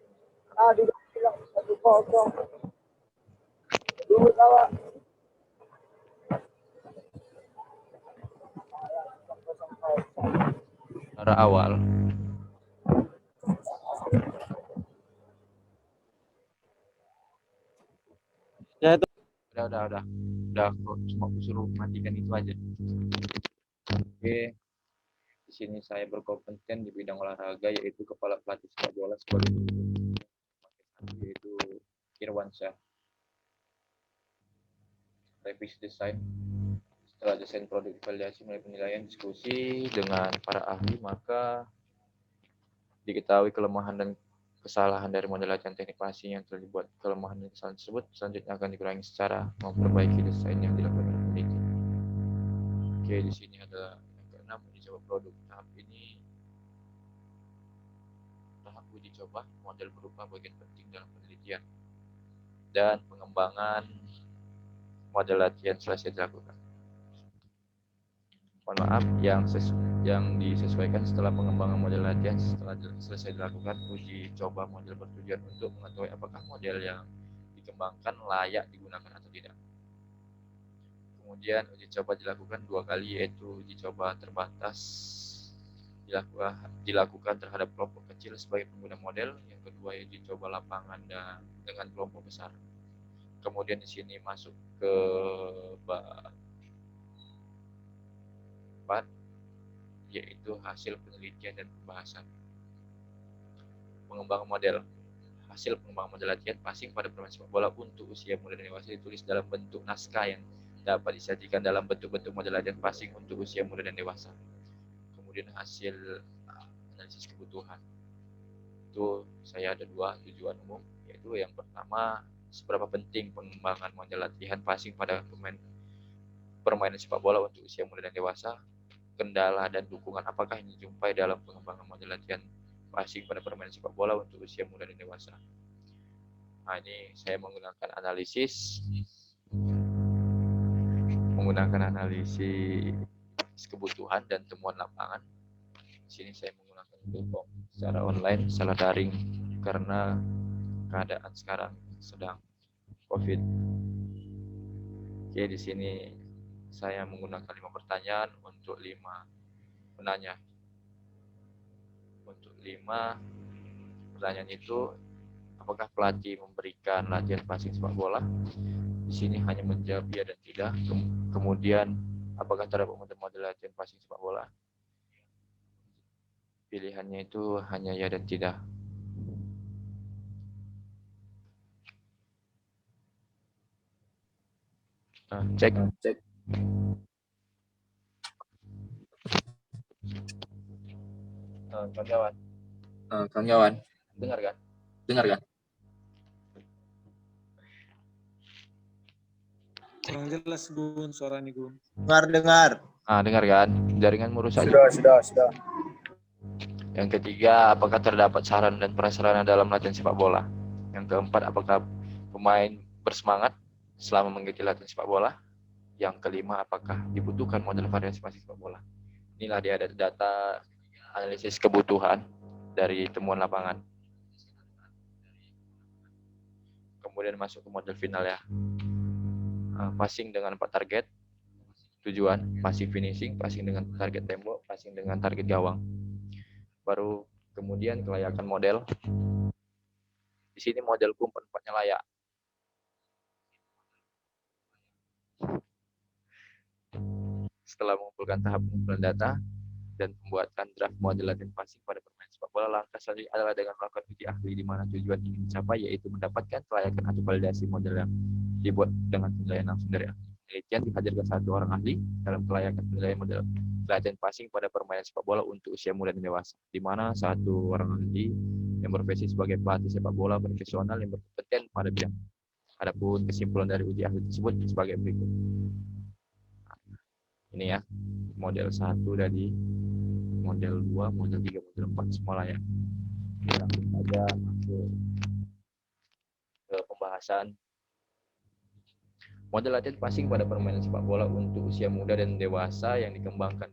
Secara awal. Ya itu. Udah, cuma aku suruh matikan itu aja. Oke. Di sini saya berkompeten di bidang olahraga, yaitu kepala pelatih sepak bola sebagai yaitu Irwansyah. Revisi desain. Setelah desain produk validasi mulai penilaian diskusi dengan para ahli, maka diketahui kelemahan dan kesalahan dari model latihan teknik passing yang telah dibuat. Kelemahan dan kesalahan tersebut selanjutnya akan dikurangi secara memperbaiki desain yang dilakukan oleh peneliti. Oke, di sini ada yang keenam, uji coba produk. Tahap uji coba model berupa bagian penting dalam penelitian dan pengembangan model latihan selesai dilakukan. Mohon maaf, yang disesuaikan setelah pengembangan model latihan setelah selesai dilakukan. Uji coba model bertujuan untuk mengetahui apakah model yang dikembangkan layak digunakan atau tidak. Kemudian uji coba dilakukan 2 kali, yaitu uji coba terbatas dilakukan terhadap kelompok kecil sebagai pengguna model. Yang kedua, uji coba lapangan dan dengan kelompok besar. Kemudian di sini masuk ke bab 4, yaitu hasil penelitian dan pembahasan. Pengembangan model. Hasil pengembangan model latihan passing pada permainan sepak bola untuk usia muda dan dewasa ditulis dalam bentuk naskah yang dapat disajikan dalam bentuk-bentuk model latihan passing untuk usia muda dan dewasa. Kemudian hasil analisis kebutuhan. Itu saya ada 2 tujuan umum, yaitu yang pertama, seberapa penting pengembangan model latihan passing pada permainan sepak bola untuk usia muda dan dewasa. Kendala dan dukungan apakah yang dijumpai dalam pengembangan model latihan passing pada permainan sepak bola untuk usia muda dan dewasa. Nah, ini saya menggunakan analisis kebutuhan dan temuan lapangan. Di sini saya menggunakan Google Form secara online, secara daring, karena keadaan sekarang sedang COVID. Oke, di sini saya menggunakan 5 pertanyaan untuk 5 penanya. Untuk 5 pertanyaan itu, apakah pelatih memberikan latihan passing sepak bola? Di sini hanya menjawab ya dan tidak. Kemudian, apakah terdapat model latihan passing sepak bola? Pilihannya itu hanya ya dan tidak. Cek. Kawan-kawan. Kawan-kawan, Dengar kan? dengar kan? Kurang jelas Gun, suara nih Gun. Dengar. Dengar kan? Jaringan merusak. Sudah. Yang ketiga, apakah terdapat saran dan prasarana dalam latihan sepak bola? Yang keempat, apakah pemain bersemangat selama mengikuti latihan sepak bola? Yang kelima, apakah dibutuhkan model variasi passing sepak bola? Inilah dia data analisis kebutuhan dari temuan lapangan. Kemudian masuk ke model final ya. Passing dengan 4 target tujuan, passing finishing, passing dengan target tembok, passing dengan target gawang. Baru kemudian kelayakan model. Di sini modelku 4-4-nya layak. Setelah mengumpulkan tahap pengumpulan data dan membuatkan draft model latihan passing pada permainan sepak bola, langkah selanjutnya adalah dengan melakukan uji ahli, di mana tujuan ingin dicapai yaitu mendapatkan kelayakan atau validasi model yang dibuat dengan penilaian langsung dari ahli. Penelitian dihadirkan 1 orang ahli dalam kelayakan penilaian model latihan passing pada permainan sepak bola untuk usia muda dan dewasa, di mana 1 orang ahli yang berprofesi sebagai pelatih sepak bola profesional yang berkompeten pada bidang. Adapun kesimpulan dari uji ahli tersebut sebagai berikut. Ini ya, model 1 dari model 2, model 3, model 4 semua layak. Langsung saja masuk ke pembahasan. Model latihan passing pada permainan sepak bola untuk usia muda dan dewasa yang dikembangkan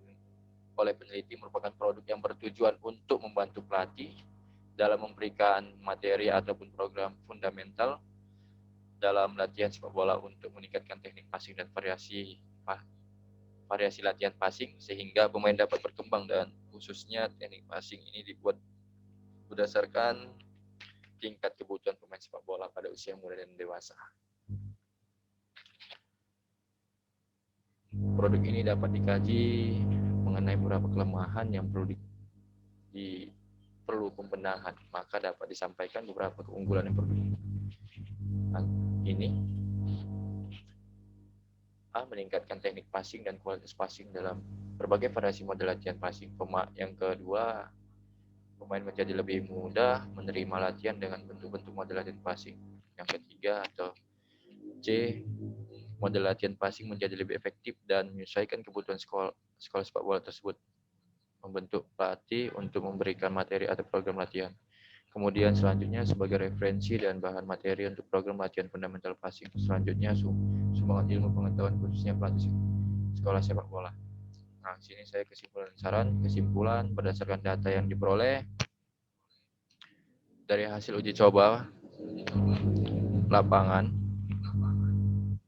oleh peneliti merupakan produk yang bertujuan untuk membantu pelatih dalam memberikan materi ataupun program fundamental dalam latihan sepak bola untuk meningkatkan teknik passing dan variasi latihan passing sehingga pemain dapat berkembang, dan khususnya teknik passing ini dibuat berdasarkan tingkat kebutuhan pemain sepak bola pada usia muda dan dewasa. Produk ini dapat dikaji mengenai beberapa kelemahan yang perlu pembenahan, maka dapat disampaikan beberapa keunggulan yang perlu ini. Meningkatkan teknik passing dan kualitas passing dalam berbagai variasi model latihan passing. Yang kedua, pemain menjadi lebih mudah menerima latihan dengan bentuk-bentuk model latihan passing. Yang ketiga atau C, model latihan passing menjadi lebih efektif dan menyesuaikan kebutuhan sekolah sepak bola tersebut. Membentuk pelatih untuk memberikan materi atau program latihan. Kemudian selanjutnya sebagai referensi dan bahan materi untuk program latihan fundamental passing. Selanjutnya sumbangan ilmu pengetahuan khususnya pelatih sekolah sepak bola. Nah, sini saya kesimpulan berdasarkan data yang diperoleh dari hasil uji coba lapangan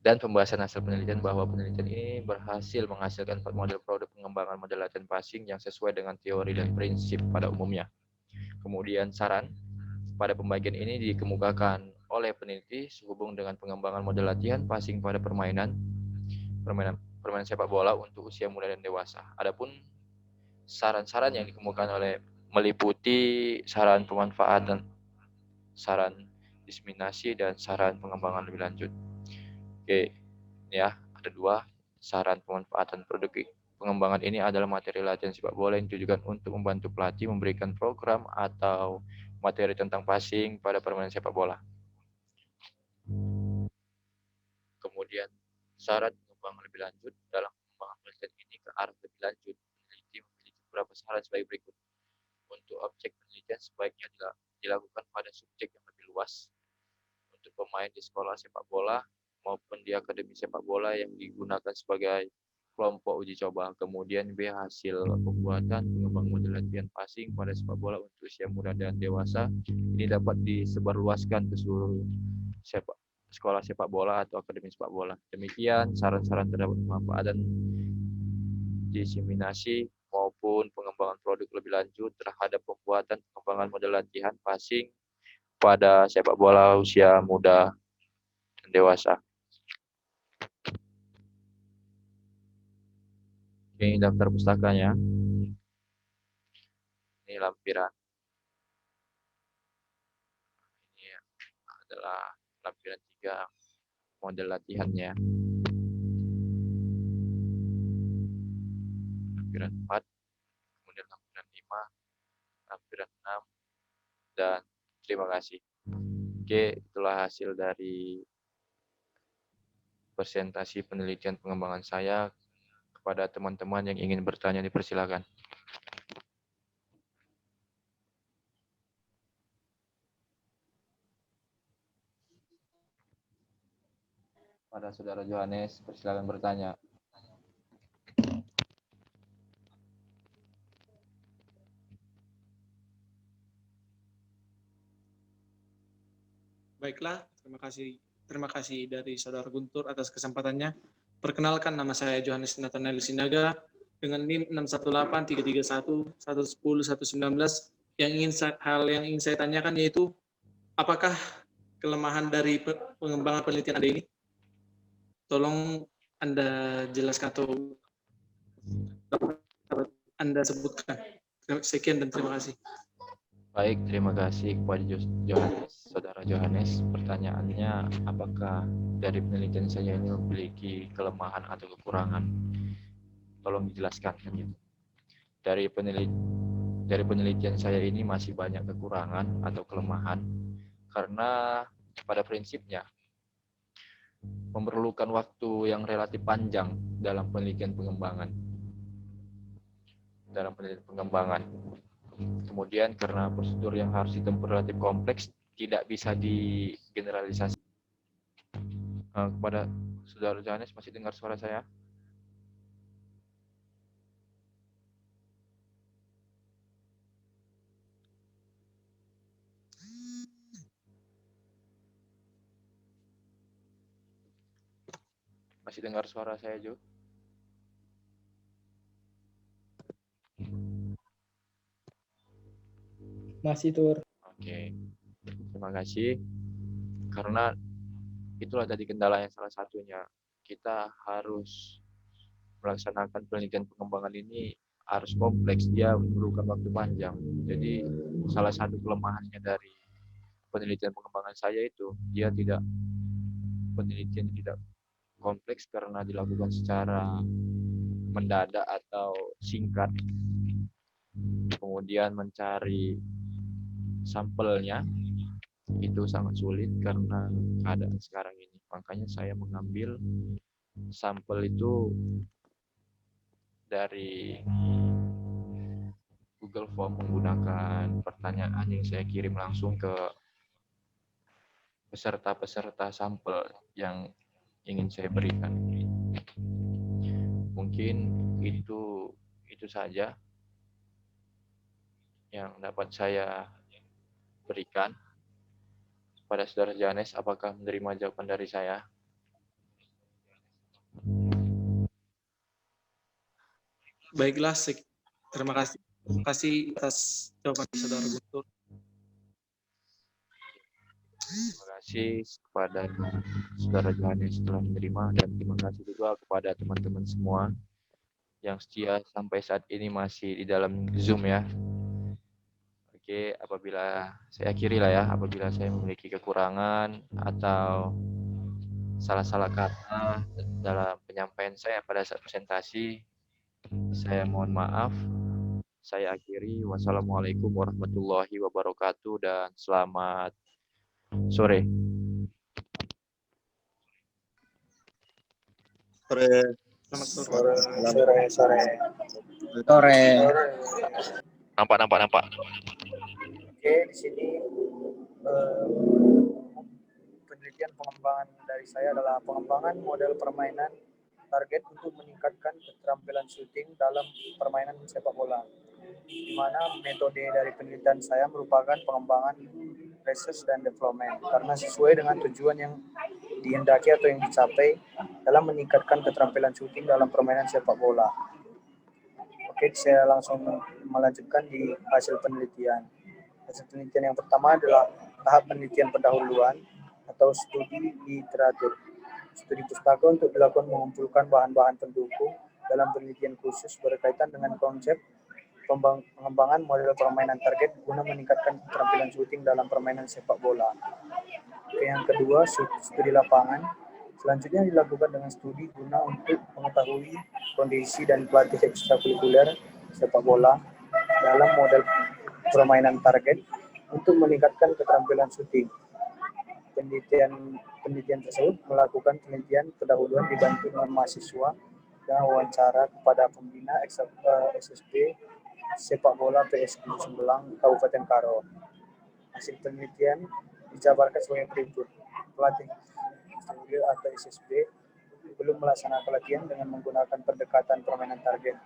dan pembahasan hasil penelitian bahwa penelitian ini berhasil menghasilkan 4 model produk pengembangan model latihan passing yang sesuai dengan teori dan prinsip pada umumnya. Kemudian saran pada pembagian ini dikemukakan oleh peneliti sehubung dengan pengembangan model latihan passing pada permainan sepak bola untuk usia muda dan dewasa. Adapun saran-saran yang dikemukakan oleh meliputi saran pemanfaatan, saran diseminasi, dan saran pengembangan lebih lanjut. Oke, ya, ada 2 saran pemanfaatan produk pengembangan ini adalah materi latihan sepak bola yang ditujukan untuk membantu pelatih memberikan program atau materi tentang passing pada permainan sepak bola. Kemudian saran pengembangan lebih lanjut dalam pengembangan penelitian ini ke arah lebih lanjut. Peneliti memiliki beberapa saran sebagai berikut. Untuk objek penelitian sebaiknya dilakukan pada subjek yang lebih luas. Untuk pemain di sekolah sepak bola maupun di akademi sepak bola yang digunakan sebagai kelompok uji coba. Kemudian B, hasil pembuatan pengembang model latihan passing pada sepak bola untuk usia muda dan dewasa. Ini dapat disebarluaskan ke seluruh sekolah sepak bola atau akademi sepak bola. Demikian saran-saran terdapat pemanfaatan diseminasi maupun pengembangan produk lebih lanjut terhadap pembuatan pengembangan model latihan passing pada sepak bola usia muda dan dewasa. Ini daftar pustakanya. Ini lampiran. Ini adalah lampiran 3 model latihannya. Lampiran 4, kemudian lampiran 5, lampiran 6, dan terima kasih. Oke, itulah hasil dari presentasi penelitian pengembangan saya. Kepada teman-teman yang ingin bertanya, dipersilakan. Pada Saudara Johannes, persilakan bertanya. Baiklah, terima kasih dari Saudara Guntur atas kesempatannya. Perkenalkan, nama saya Johannes Nathanael Sinaga dengan NIM 6183311101119. Yang ingin saya tanyakan yaitu apakah kelemahan dari pengembangan penelitian Anda ini? Tolong Anda jelaskan atau Anda sebutkan. Sekian dan terima kasih. Baik, terima kasih kepada Johannes, Saudara Johannes. Pertanyaannya, apakah dari penelitian saya ini memiliki kelemahan atau kekurangan? Tolong dijelaskan kan gitu. Dari penelitian saya ini masih banyak kekurangan atau kelemahan karena pada prinsipnya memerlukan waktu yang relatif panjang dalam penelitian pengembangan. Kemudian karena prosedur yang harus ditempuh relatif kompleks, tidak bisa digeneralisasi. Kepada Saudara Johannes, masih dengar suara saya? Masih dengar suara saya, Jo? Masih, Tur. Oke, terima kasih. Karena itulah tadi kendala yang salah satunya. Kita harus melaksanakan penelitian pengembangan ini harus kompleks, dia memerlukan waktu panjang. Jadi salah satu kelemahannya dari penelitian pengembangan saya itu, penelitian tidak kompleks karena dilakukan secara mendadak atau singkat. Kemudian mencari sampelnya itu sangat sulit karena keadaan sekarang ini. Makanya saya mengambil sampel itu dari Google Form menggunakan pertanyaan yang saya kirim langsung ke peserta-peserta sampel yang ingin saya berikan. Mungkin itu saja yang dapat saya berikan. Pada Saudara Johannes, apakah menerima jawaban dari saya? Baiklah, terima kasih. Terima kasih atas jawaban Saudara Guntur. Terima kasih kepada Saudara Johannes telah menerima, dan terima kasih juga kepada teman-teman semua yang setia sampai saat ini masih di dalam Zoom ya. Oke, apabila saya akhiri lah ya, apabila saya memiliki kekurangan atau salah-salah kata dalam penyampaian saya pada saat presentasi, saya mohon maaf. Saya akhiri. Wassalamualaikum warahmatullahi wabarakatuh dan selamat sore. Sore. Selamat sore. Sore. Nampak. Oke, di sini penelitian pengembangan dari saya adalah pengembangan model permainan target untuk meningkatkan keterampilan syuting dalam permainan sepak bola. Di mana metode dari penelitian saya merupakan pengembangan research dan development karena sesuai dengan tujuan yang dihendaki atau yang dicapai dalam meningkatkan keterampilan syuting dalam permainan sepak bola. Oke, saya langsung melanjutkan di hasil penelitian. Hasil penelitian yang pertama adalah tahap penelitian pendahuluan atau studi literatur. Studi pustaka untuk dilakukan mengumpulkan bahan-bahan pendukung dalam penelitian khusus berkaitan dengan konsep pengembangan model permainan target guna meningkatkan keterampilan syuting dalam permainan sepak bola. Yang kedua, studi lapangan. Selanjutnya dilakukan dengan studi guna untuk mengetahui kondisi dan pelatih ekstrakurikuler sepak bola dalam model permainan target untuk meningkatkan keterampilan syuting. Penelitian tersebut melakukan penelitian pendahuluan dibantu dengan mahasiswa dan wawancara kepada pembina SSB sepak bola PSQ Sembelang Kabupaten Karo. Hasil penelitian dijabarkan sebagai berikut. Pelatih atau SSB belum melaksanakan latihan dengan menggunakan pendekatan permainan target.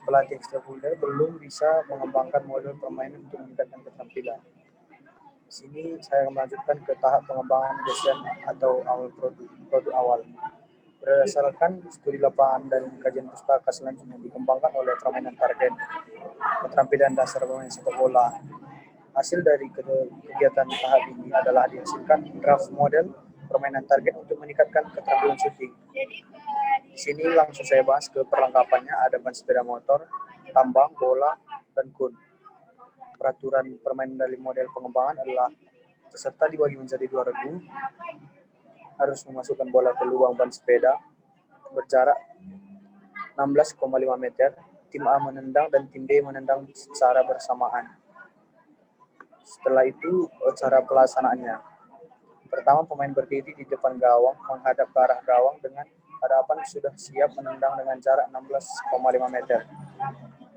Pelatih ekstrakurikuler belum bisa mengembangkan model permainan untuk meningkatkan keterampilan. Di sini saya melanjutkan ke tahap pengembangan desain atau awal produk awal. Berdasarkan studi lapangan dan kajian pustaka selanjutnya dikembangkan oleh permainan target, keterampilan dasar permainan sepak bola. Hasil dari kegiatan tahap ini adalah dihasilkan draft model permainan target untuk meningkatkan keterampilan syuting. Di sini langsung saya bahas ke perlengkapannya, ada ban sepeda motor, tambang, bola, dan kun. Peraturan permainan dari model pengembangan adalah peserta dibagi menjadi 2 regu, harus memasukkan bola ke lubang ban sepeda berjarak 16,5 meter, tim A menendang dan tim B menendang secara bersamaan. Setelah itu, cara pelaksanaannya. Pertama, pemain berdiri di depan gawang, menghadap ke arah gawang dengan hadapan sudah siap menendang dengan jarak 16,5 meter.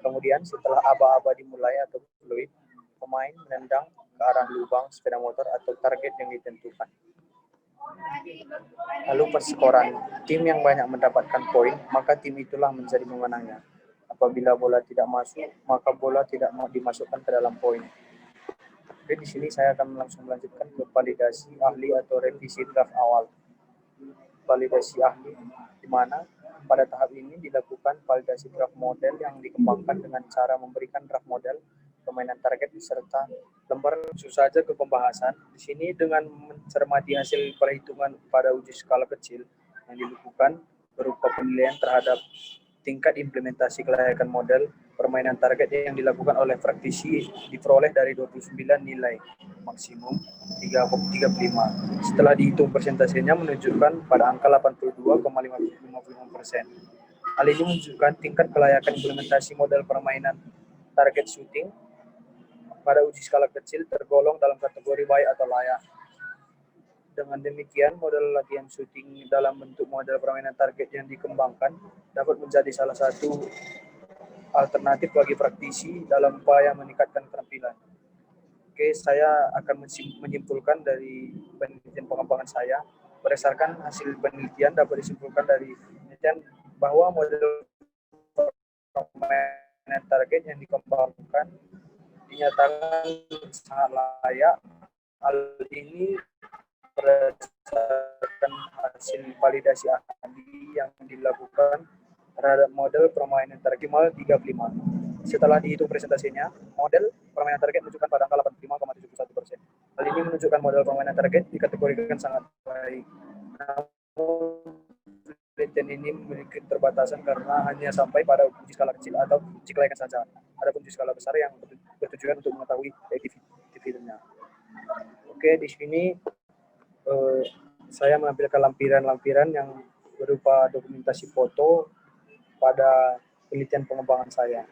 Kemudian setelah aba-aba dimulai atau fluid, pemain menendang ke arah lubang sepeda motor atau target yang ditentukan. Lalu perskoran, tim yang banyak mendapatkan poin, maka tim itulah menjadi pemenangnya. Apabila bola tidak masuk, maka bola tidak mau dimasukkan ke dalam poin. Oke, di sini saya akan langsung melanjutkan ke validasi ahli atau revisi draft awal. Validasi ahli, di mana pada tahap ini dilakukan validasi draft model yang dikembangkan dengan cara memberikan draft model permainan target beserta lembar langsung saja ke pembahasan. Di sini dengan mencermati hasil perhitungan pada uji skala kecil yang dilakukan berupa penilaian terhadap tingkat implementasi kelayakan model permainan target yang dilakukan oleh praktisi diperoleh dari 29 nilai maksimum 3,35. Setelah dihitung persentasenya menunjukkan pada angka 82,55%. Hal ini menunjukkan tingkat kelayakan implementasi model permainan target shooting pada uji skala kecil tergolong dalam kategori baik atau layak. Dengan demikian, model latihan shooting dalam bentuk model permainan target yang dikembangkan dapat menjadi salah satu alternatif bagi praktisi dalam upaya meningkatkan keterampilan. Oke, saya akan menyimpulkan dari penelitian pengembangan saya. Berdasarkan hasil penelitian dapat disimpulkan dari penelitian bahwa model permainan target yang dikembangkan dinyatakan sangat layak. Hal ini berdasarkan hasil validasi ahli yang dilakukan terhadap model permainan target maksimal 35. Setelah dihitung presentasinya, model permainan target menunjukkan pada angka 85,71%. Hal ini menunjukkan model permainan target dikategorikan sangat baik. Namun, penelitian ini memiliki keterbatasan karena hanya sampai pada uji skala kecil atau uji kelayakan saja. Ada uji skala besar yang bertujuan untuk mengetahui efektivitasnya. Oke, di sini saya menampilkan lampiran-lampiran yang berupa dokumentasi foto pada penelitian pengembangan saya.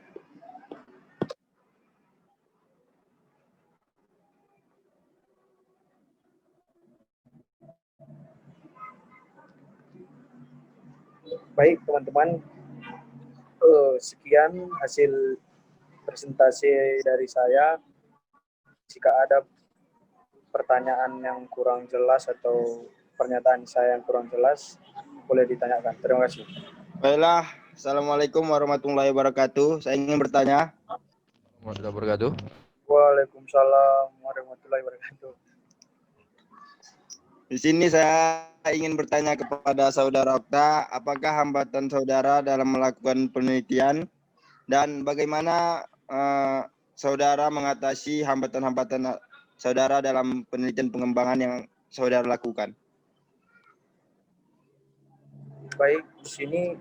Baik teman-teman, sekian hasil presentasi dari saya. Jika ada pertanyaan yang kurang jelas atau pernyataan saya yang kurang jelas, boleh ditanyakan. Terima kasih. Baiklah, Assalamualaikum warahmatullahi wabarakatuh. Saya ingin bertanya. Warahmatullahi wabarakatuh. Waalaikumsalam warahmatullahi wabarakatuh. Di sini saya ingin bertanya kepada Saudara Okta, apakah hambatan saudara dalam melakukan penelitian dan bagaimana saudara mengatasi hambatan-hambatan saudara dalam penelitian pengembangan yang saudara lakukan? Baik, di sini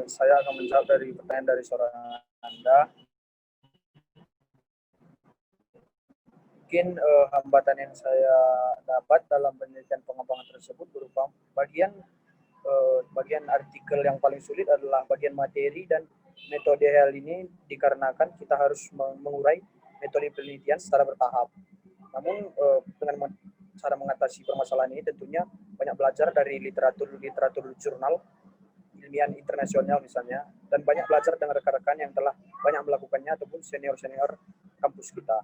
saya akan menjawab dari pertanyaan dari saudara Anda. Mungkin hambatan yang saya dapat dalam penelitian pengembangan tersebut berupa bagian artikel yang paling sulit adalah bagian materi dan metode. Hal ini dikarenakan kita harus mengurai metode penelitian secara bertahap. Namun dengan cara mengatasi permasalahan ini tentunya banyak belajar dari literatur jurnal ilmiah internasional misalnya, dan banyak belajar dengan rekan-rekan yang telah banyak melakukannya ataupun senior-senior kampus kita.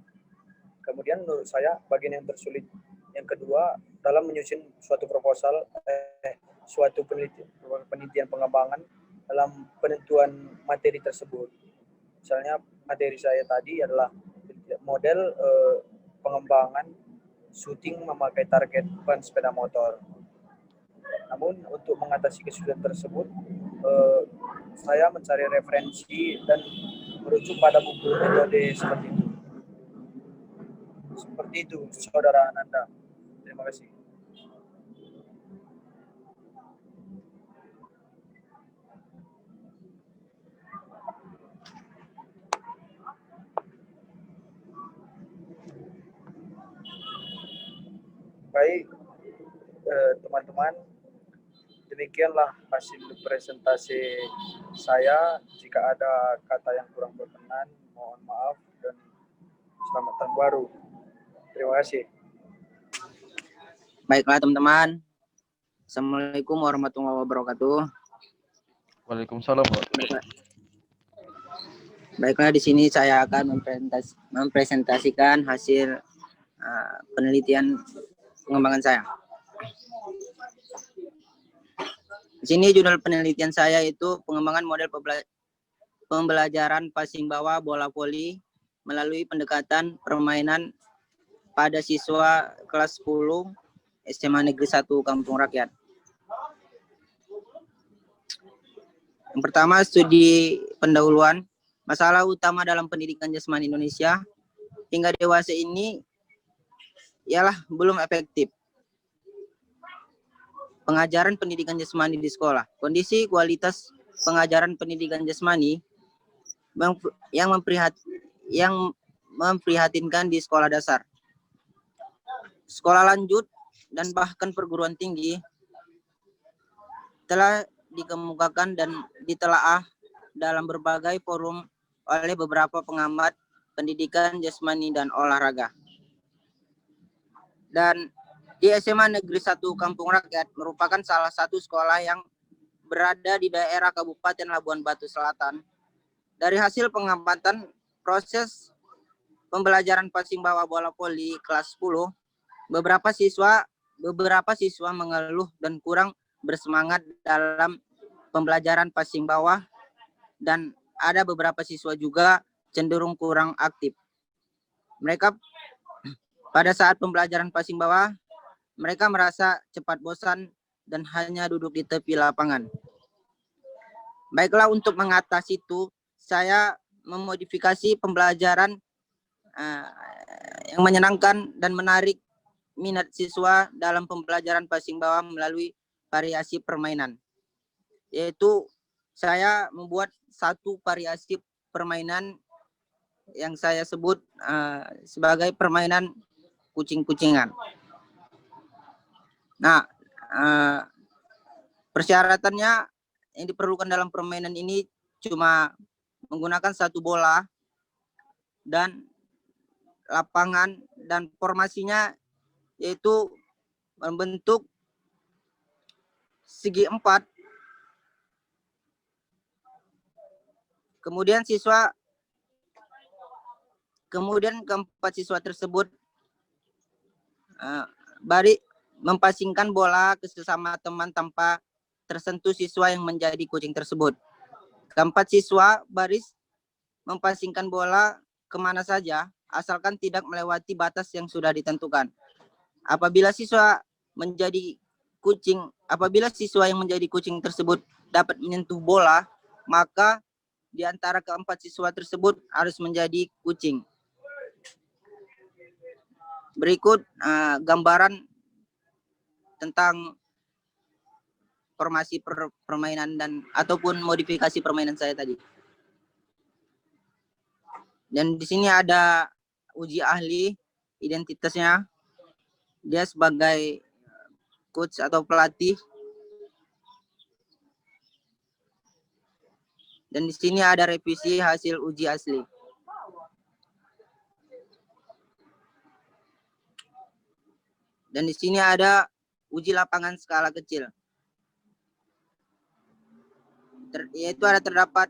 Kemudian menurut saya bagian yang tersulit yang kedua dalam menyusun suatu proposal, suatu penelitian pengembangan dalam penentuan materi tersebut. Misalnya materi saya tadi adalah model pengembangan syuting memakai target ban sepeda motor. Namun untuk mengatasi kesulitan tersebut, saya mencari referensi dan merujuk pada buku metode seperti itu. Seperti itu, Saudara Ananda. Terima kasih. Baik, teman-teman, demikianlah hasil presentasi saya. Jika ada kata yang kurang berkenan, mohon maaf dan selamat tahun baru. Terima kasih. Baiklah teman-teman. Assalamualaikum warahmatullahi wabarakatuh. Waalaikumsalam. Baiklah, di sini saya akan mempresentasikan hasil penelitian pengembangan saya. Di sini judul penelitian saya itu pengembangan model pembelajaran passing bawah bola voli melalui pendekatan permainan pada siswa kelas 10 SMA Negeri 1 Kampung Rakyat. Yang pertama, studi pendahuluan. Masalah utama dalam pendidikan jasmani Indonesia hingga dewasa ini ialah belum efektif pengajaran pendidikan jasmani di sekolah. Kondisi kualitas pengajaran pendidikan jasmani yang memprihatinkan di sekolah dasar, sekolah lanjut, dan bahkan perguruan tinggi telah dikemukakan dan ditelaah dalam berbagai forum oleh beberapa pengamat pendidikan jasmani dan olahraga. Dan di SMA Negeri 1 Kampung Rakyat merupakan salah satu sekolah yang berada di daerah Kabupaten Labuan Batu Selatan. Dari hasil pengamatan proses pembelajaran passing bawah bola voli kelas 10, beberapa siswa mengeluh dan kurang bersemangat dalam pembelajaran passing bawah, dan ada beberapa siswa juga cenderung kurang aktif. Mereka pada saat pembelajaran passing bawah, mereka merasa cepat bosan dan hanya duduk di tepi lapangan. Baiklah, untuk mengatasi itu, saya memodifikasi pembelajaran yang menyenangkan dan menarik minat siswa dalam pembelajaran passing bawah melalui variasi permainan. Yaitu saya membuat satu variasi permainan yang saya sebut sebagai permainan kucing-kucingan. Nah, persyaratannya yang diperlukan dalam permainan ini cuma menggunakan satu bola dan lapangan, dan formasinya yaitu membentuk segi 4. Kemudian keempat siswa tersebut mempasingkan bola ke sesama teman tanpa tersentuh siswa yang menjadi kucing tersebut. Keempat siswa baris mempasingkan bola kemana saja, asalkan tidak melewati batas yang sudah ditentukan. Apabila siswa yang menjadi kucing tersebut dapat menyentuh bola, maka di antara keempat siswa tersebut harus menjadi kucing. Berikut gambaran tentang formasi permainan ataupun modifikasi permainan saya tadi. Dan di sini ada uji ahli, identitasnya dia sebagai coach atau pelatih. Dan di sini ada revisi hasil uji asli. Dan di sini ada uji lapangan skala kecil. Yaitu terdapat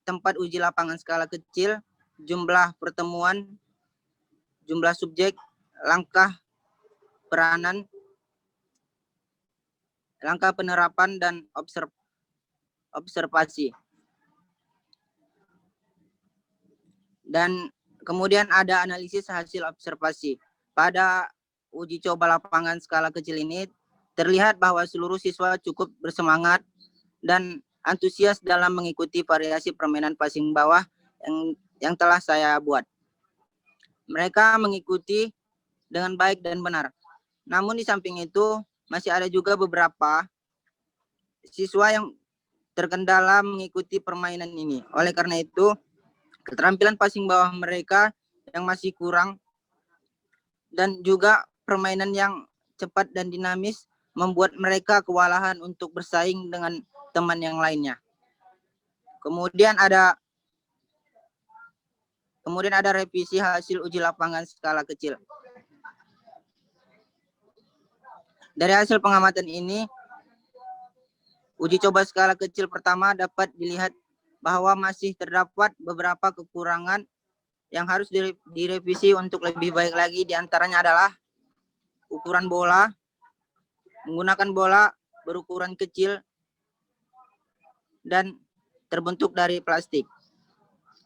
tempat uji lapangan skala kecil, jumlah pertemuan, jumlah subjek, langkah peranan, langkah penerapan, dan observasi. Dan kemudian ada analisis hasil observasi. Pada uji coba lapangan skala kecil ini, terlihat bahwa seluruh siswa cukup bersemangat dan antusias dalam mengikuti variasi permainan passing bawah yang telah saya buat. Mereka mengikuti dengan baik dan benar. Namun di samping itu, masih ada juga beberapa siswa yang terkendala mengikuti permainan ini. Oleh karena itu, keterampilan passing bawah mereka yang masih kurang dan juga permainan yang cepat dan dinamis membuat mereka kewalahan untuk bersaing dengan teman yang lainnya. Kemudian ada revisi hasil uji lapangan skala kecil. Dari hasil pengamatan ini, uji coba skala kecil pertama dapat dilihat bahwa masih terdapat beberapa kekurangan yang harus direvisi untuk lebih baik lagi. Di antaranya adalah ukuran bola, menggunakan bola berukuran kecil dan terbentuk dari plastik.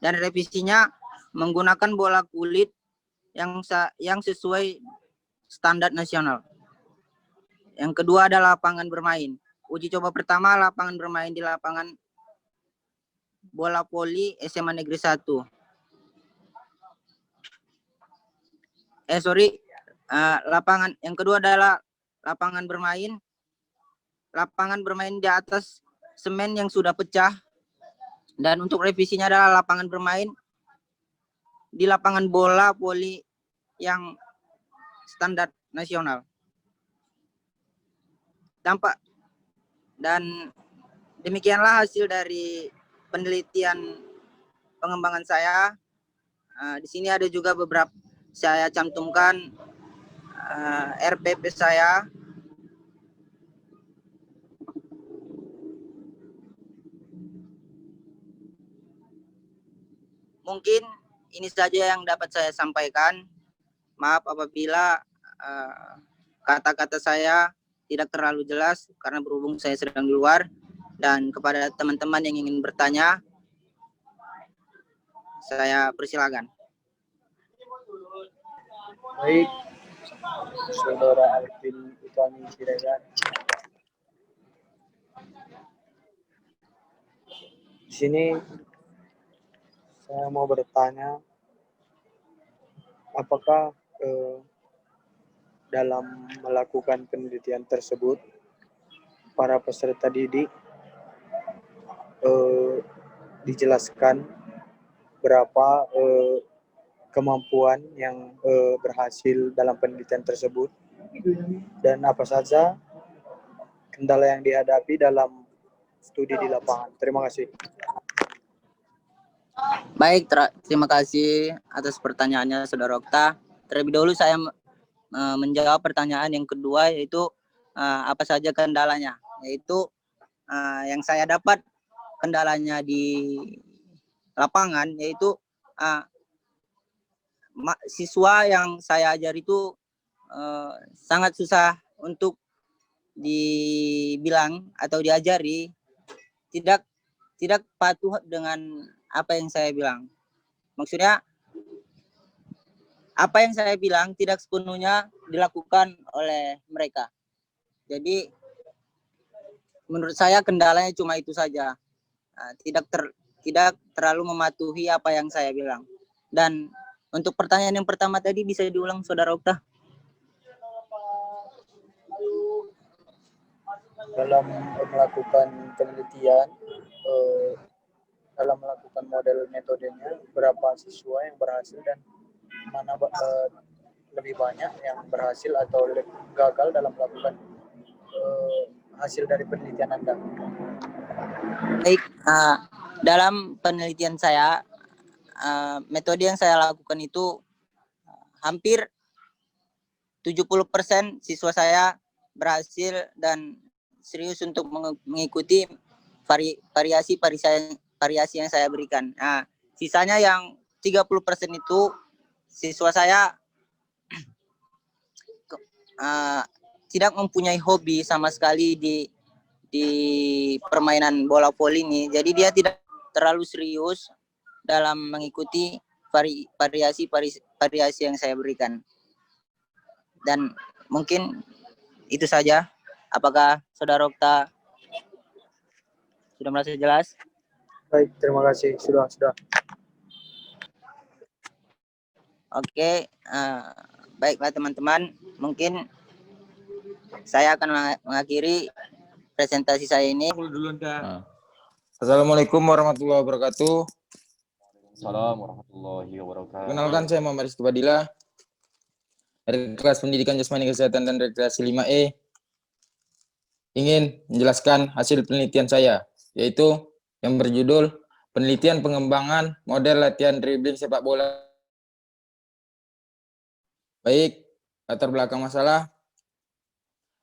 Dan revisinya menggunakan bola kulit yang sesuai standar nasional. Yang kedua adalah lapangan bermain. Uji coba pertama lapangan bermain di lapangan bola voli SMA Negeri 1. Yang kedua adalah lapangan bermain di atas semen yang sudah pecah. Dan untuk revisinya adalah lapangan bermain di lapangan bola voli yang standar nasional. Dan demikianlah hasil dari penelitian pengembangan saya. Di sini ada juga beberapa saya cantumkan RPP saya. Mungkin ini saja yang dapat saya sampaikan. Maaf apabila kata-kata saya tidak terlalu jelas karena berhubung saya sedang di luar. Dan kepada teman-teman yang ingin bertanya, saya persilakan. Baik, Saudara Alvin Utami Siregar. sini saya mau bertanya, apakah dalam melakukan penelitian tersebut para peserta didik dijelaskan berapa kemampuan yang berhasil dalam penelitian tersebut dan apa saja kendala yang dihadapi dalam studi di lapangan. Terima kasih. Baik, terima kasih atas pertanyaannya Saudara Okta. Terlebih dahulu saya menjawab pertanyaan yang kedua, yaitu apa saja kendalanya. Yaitu yang saya dapat kendalanya di lapangan, yaitu siswa yang saya ajar itu sangat susah untuk dibilang atau diajari, tidak patuh dengan apa yang saya bilang. Maksudnya apa yang saya bilang tidak sepenuhnya dilakukan oleh mereka. Jadi menurut saya kendalanya cuma itu saja. Tidak terlalu mematuhi apa yang saya bilang. Dan untuk pertanyaan yang pertama tadi bisa diulang Saudara Okta? Dalam melakukan penelitian, dalam melakukan model metodenya, berapa siswa yang berhasil dan mana lebih banyak yang berhasil atau gagal dalam melakukan hasil dari penelitian Anda? Baik, dalam penelitian saya, metode yang saya lakukan itu hampir 70% siswa saya berhasil dan serius untuk mengikuti variasi yang saya berikan. Nah, sisanya yang 30% itu siswa saya tidak mempunyai hobi sama sekali di permainan bola voli ini. Jadi dia tidak terlalu serius dalam mengikuti variasi yang saya berikan. Dan mungkin itu saja. Apakah Saudara Okta sudah merasa jelas? Baik, terima kasih. Sudah. Oke, baiklah teman-teman. Mungkin saya akan mengakhiri presentasi saya ini. Assalamualaikum warahmatullahi wabarakatuh. Assalamualaikum warahmatullahi wabarakatuh. Kenalkan, saya Muhammad Rizky Fadila dari kelas pendidikan jasmani kesehatan dan rekreasi 5E. Ingin menjelaskan hasil penelitian saya, yaitu yang berjudul Penelitian Pengembangan Model Latihan Dribbling Sepak Bola. Baik, latar belakang masalah.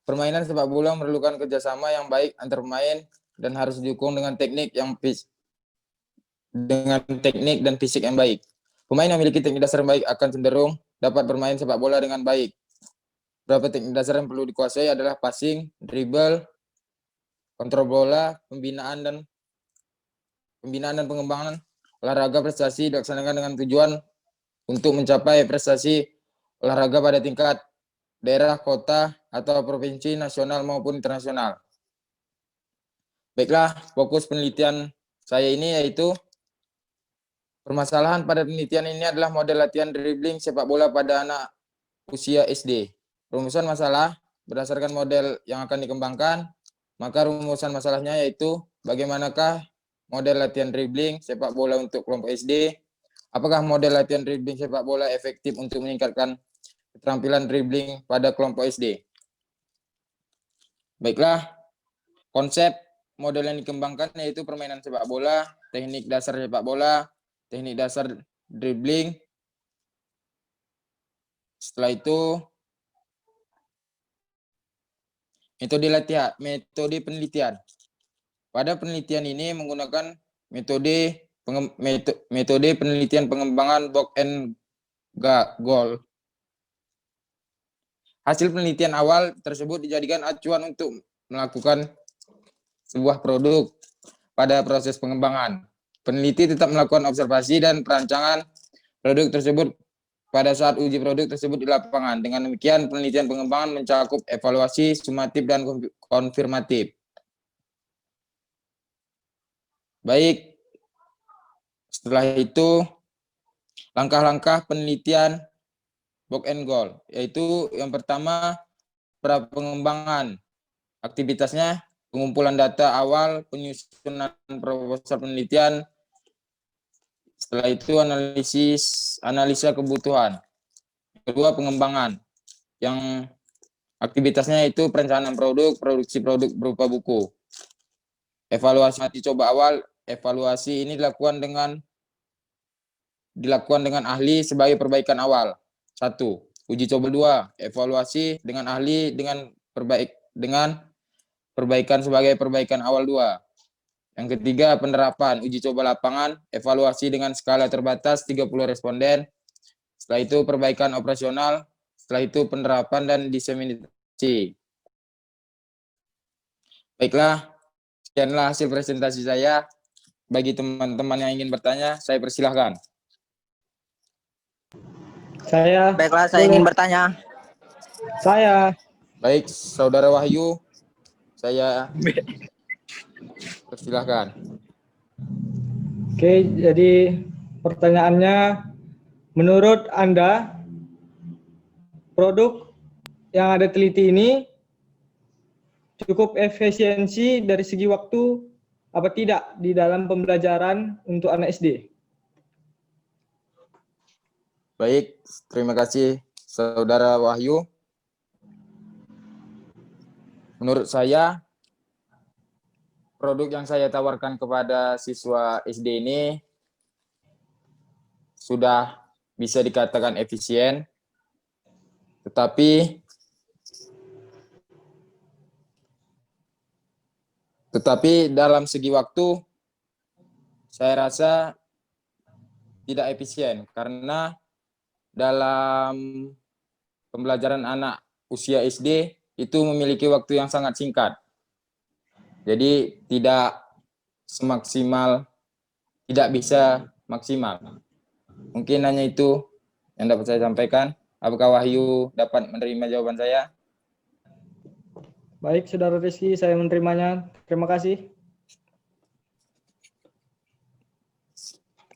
Permainan sepak bola memerlukan kerjasama yang baik antar pemain dan harus didukung dengan teknik dan fisik yang baik. Pemain yang memiliki teknik dasar yang baik akan cenderung dapat bermain sepak bola dengan baik. Beberapa teknik dasar yang perlu dikuasai adalah passing, dribble, kontrol bola, pembinaan dan pengembangan olahraga prestasi dilaksanakan dengan tujuan untuk mencapai prestasi olahraga pada tingkat daerah, kota, atau provinsi, nasional maupun internasional. Baiklah, fokus penelitian saya ini yaitu permasalahan pada penelitian ini adalah model latihan dribbling sepak bola pada anak usia SD. Rumusan masalah berdasarkan model yang akan dikembangkan, maka rumusan masalahnya yaitu bagaimanakah model latihan dribbling sepak bola untuk kelompok SD, apakah model latihan dribbling sepak bola efektif untuk meningkatkan keterampilan dribbling pada kelompok SD. Baiklah, konsep model yang dikembangkan yaitu permainan sepak bola, teknik dasar sepak bola, teknik dasar dribbling. Setelah itu, metode penelitian. Pada penelitian ini menggunakan metode penelitian pengembangan box and goal. Hasil penelitian awal tersebut dijadikan acuan untuk melakukan sebuah produk pada proses pengembangan. Peneliti tetap melakukan observasi dan perancangan produk tersebut pada saat uji produk tersebut di lapangan. Dengan demikian, penelitian pengembangan mencakup evaluasi, sumatif, dan konfirmatif. Baik, Setelah itu, langkah-langkah penelitian box and goal, yaitu yang pertama, pra pengembangan. Aktivitasnya, pengumpulan data awal, penyusunan proposal penelitian, setelah itu analisa kebutuhan. Kedua, pengembangan, yang aktivitasnya itu perencanaan produk, produksi produk berupa buku. Evaluasi mati coba awal, evaluasi ini dilakukan dengan ahli sebagai perbaikan awal. 1. Uji coba 2, evaluasi dengan ahli dengan perbaikan sebagai perbaikan awal 2. Yang ketiga, penerapan, uji coba lapangan, evaluasi dengan skala terbatas 30 responden. Setelah itu perbaikan operasional, setelah itu penerapan dan diseminasi. Baiklah, sekianlah hasil presentasi saya. Bagi teman-teman yang ingin bertanya, saya persilahkan. Baiklah, saya ingin bertanya. Baik, Saudara Wahyu, saya persilahkan. Oke, jadi pertanyaannya, menurut Anda, produk yang ada teliti ini cukup efisiensi dari segi waktu apa tidak di dalam pembelajaran untuk anak SD? Baik, terima kasih Saudara Wahyu. Menurut saya, produk yang saya tawarkan kepada siswa SD ini sudah bisa dikatakan efisien, tetapi dalam segi waktu saya rasa tidak efisien karena dalam pembelajaran anak usia SD itu memiliki waktu yang sangat singkat. Jadi tidak bisa maksimal. Mungkin hanya itu yang dapat saya sampaikan. Apakah Wahyu dapat menerima jawaban saya? Baik, Saudara Rizky, saya menerimanya. Terima kasih.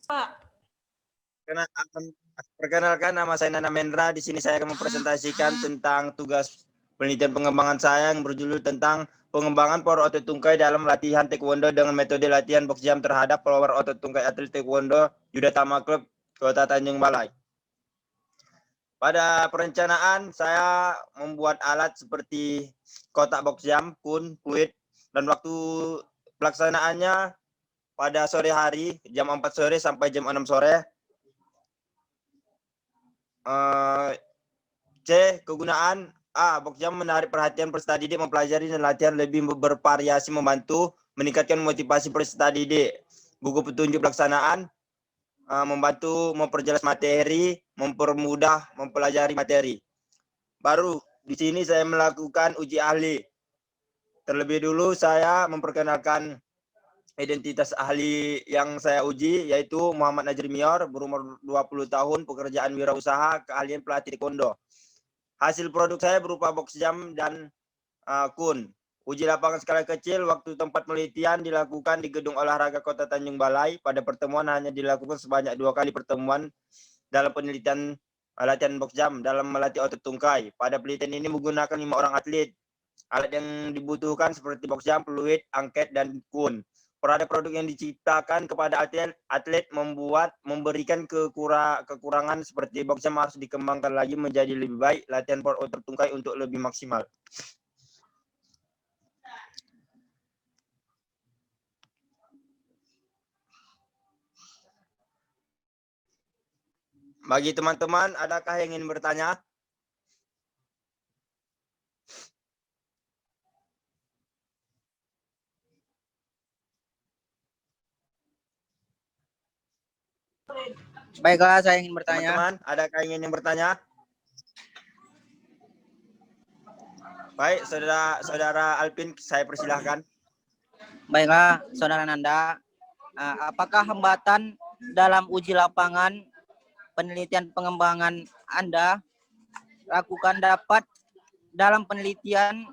Pak, Perkenalkan, nama saya Nana Mendra. Di sini saya akan mempresentasikan tentang tugas penelitian pengembangan saya yang berjudul tentang pengembangan power otot tungkai dalam latihan taekwondo dengan metode latihan box jump terhadap power otot tungkai atlet taekwondo Yudhatama Club Kota Tanjung Balai. Pada perencanaan saya membuat alat seperti kotak box jump, kun, fluid, dan waktu pelaksanaannya pada sore hari jam 4 sore sampai jam 6 sore. C. Kegunaan A. Box jump menarik perhatian peserta didik, mempelajari dan latihan lebih bervariasi, membantu meningkatkan motivasi peserta didik. Buku petunjuk pelaksanaan membantu memperjelas materi, mempermudah mempelajari materi. Baru di sini saya melakukan uji ahli. Terlebih dulu saya memperkenalkan identitas ahli yang saya uji, yaitu Muhammad Najri Mior, berumur 20 tahun, pekerjaan wirausaha, keahlian pelatih taekwondo. Hasil produk saya berupa box jump dan kun. Uji lapangan skala kecil, waktu tempat penelitian dilakukan di Gedung Olahraga Kota Tanjung Balai. Pada pertemuan hanya dilakukan sebanyak 2 kali pertemuan dalam penelitian latihan box jump dalam melatih otot tungkai. Pada penelitian ini menggunakan 5 orang atlet. Alat yang dibutuhkan seperti box jump, fluid, angket, dan kun. Produk yang diciptakan kepada atlet memberikan kekurangan seperti box jump harus dikembangkan lagi menjadi lebih baik, latihan power otot tungkai untuk lebih maksimal. Bagi teman-teman, adakah yang ingin bertanya? Baiklah, saya ingin bertanya. Teman-teman, adakah yang ingin bertanya? Baik, saudara Alvin, saya persilahkan. Baiklah, Saudara Nanda. Apakah hambatan dalam uji lapangan penelitian pengembangan Anda lakukan dapat dalam penelitian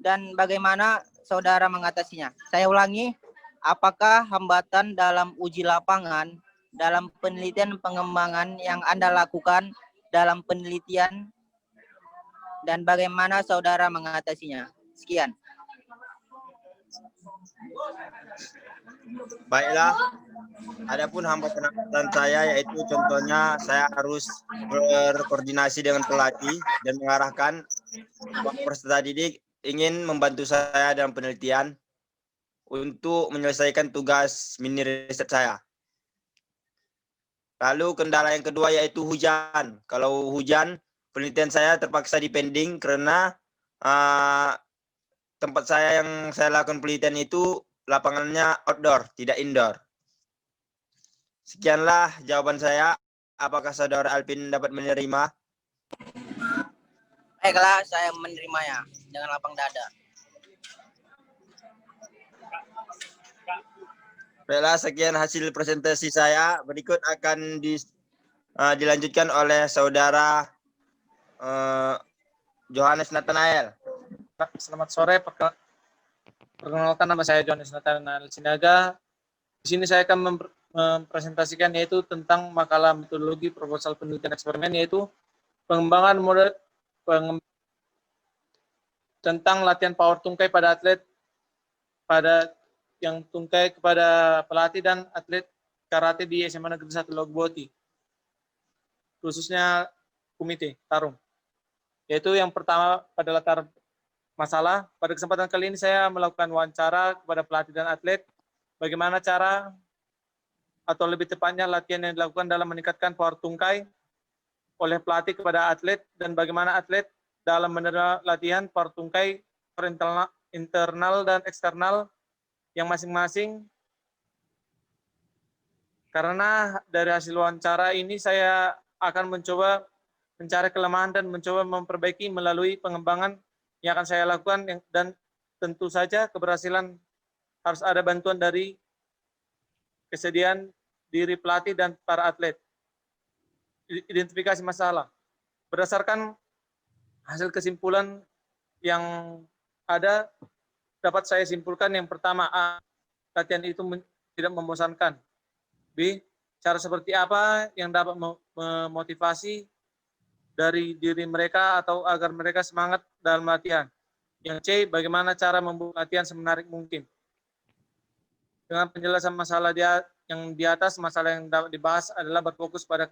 dan bagaimana saudara mengatasinya? Saya ulangi, apakah hambatan dalam uji lapangan dalam penelitian pengembangan yang Anda lakukan dalam penelitian dan bagaimana saudara mengatasinya? Sekian. Baiklah, adapun hambatan saya yaitu contohnya saya harus berkoordinasi dengan pelatih dan mengarahkan peserta didik ingin membantu saya dalam penelitian untuk menyelesaikan tugas mini riset saya. Lalu kendala yang kedua yaitu hujan. Kalau hujan, penelitian saya terpaksa dipending karena tempat saya yang saya lakukan penelitian itu lapangannya outdoor, tidak indoor. Sekianlah jawaban saya. Apakah saudara Alvin dapat menerima? Baiklah, saya menerimanya dengan lapang dada. Baiklah, sekian hasil presentasi saya. Berikut akan dilanjutkan oleh saudara Johannes Nathanael. Selamat sore, perkenalkan nama saya Johannes Nathanael Sinaga. Di sini saya akan mempresentasikan yaitu tentang makalah metodologi proposal penelitian eksperimen, yaitu pengembangan model tentang latihan power tungkai pada atlet, yang tungkai kepada pelatih dan atlet karate di SMA Negeri 1 Logboti, khususnya komite tarung. Yaitu yang pertama pada latar masalah. Pada kesempatan kali ini saya melakukan wawancara kepada pelatih dan atlet bagaimana cara atau lebih tepatnya latihan yang dilakukan dalam meningkatkan power tungkai oleh pelatih kepada atlet dan bagaimana atlet dalam menerima latihan power tungkai internal dan eksternal yang masing-masing. Karena dari hasil wawancara ini saya akan mencoba mencari kelemahan dan mencoba memperbaiki melalui pengembangan yang akan saya lakukan, dan tentu saja keberhasilan harus ada bantuan dari kesediaan diri pelatih dan para atlet. Identifikasi masalah. Berdasarkan hasil kesimpulan yang ada, dapat saya simpulkan yang pertama, A, latihan itu tidak membosankan. B, cara seperti apa yang dapat memotivasi dari diri mereka atau agar mereka semangat dalam latihan. Yang C, bagaimana cara membuat latihan semenarik mungkin. Dengan penjelasan masalah yang di atas, masalah yang dapat dibahas adalah berfokus pada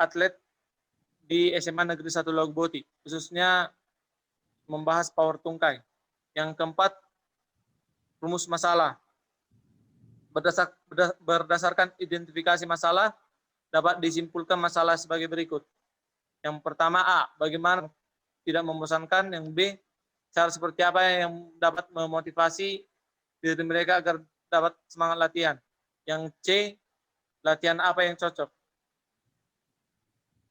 atlet di SMA Negeri 1 Logboti, khususnya membahas power tungkai. Yang keempat, rumus masalah. Berdasarkan identifikasi masalah, dapat disimpulkan masalah sebagai berikut. Yang pertama, A, bagaimana tidak membosankan. Yang B, cara seperti apa yang dapat memotivasi diri mereka agar dapat semangat latihan. Yang C, latihan apa yang cocok.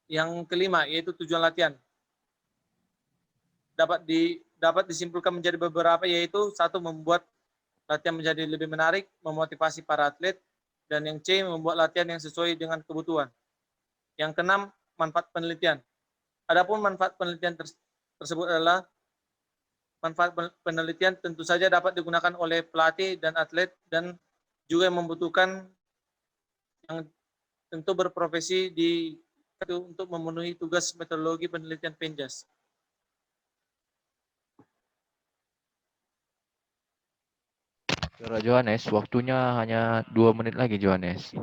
Yang kelima, yaitu tujuan latihan. Dapat disimpulkan menjadi beberapa, yaitu satu, membuat latihan menjadi lebih menarik, memotivasi para atlet, dan yang C, membuat latihan yang sesuai dengan kebutuhan. Yang keenam, manfaat penelitian. Adapun manfaat penelitian tersebut adalah manfaat penelitian tentu saja dapat digunakan oleh pelatih dan atlet dan juga membutuhkan yang tentu berprofesi untuk memenuhi tugas metodologi penelitian Penjas. Saudara Johannes, waktunya hanya 2 menit lagi, Johannes.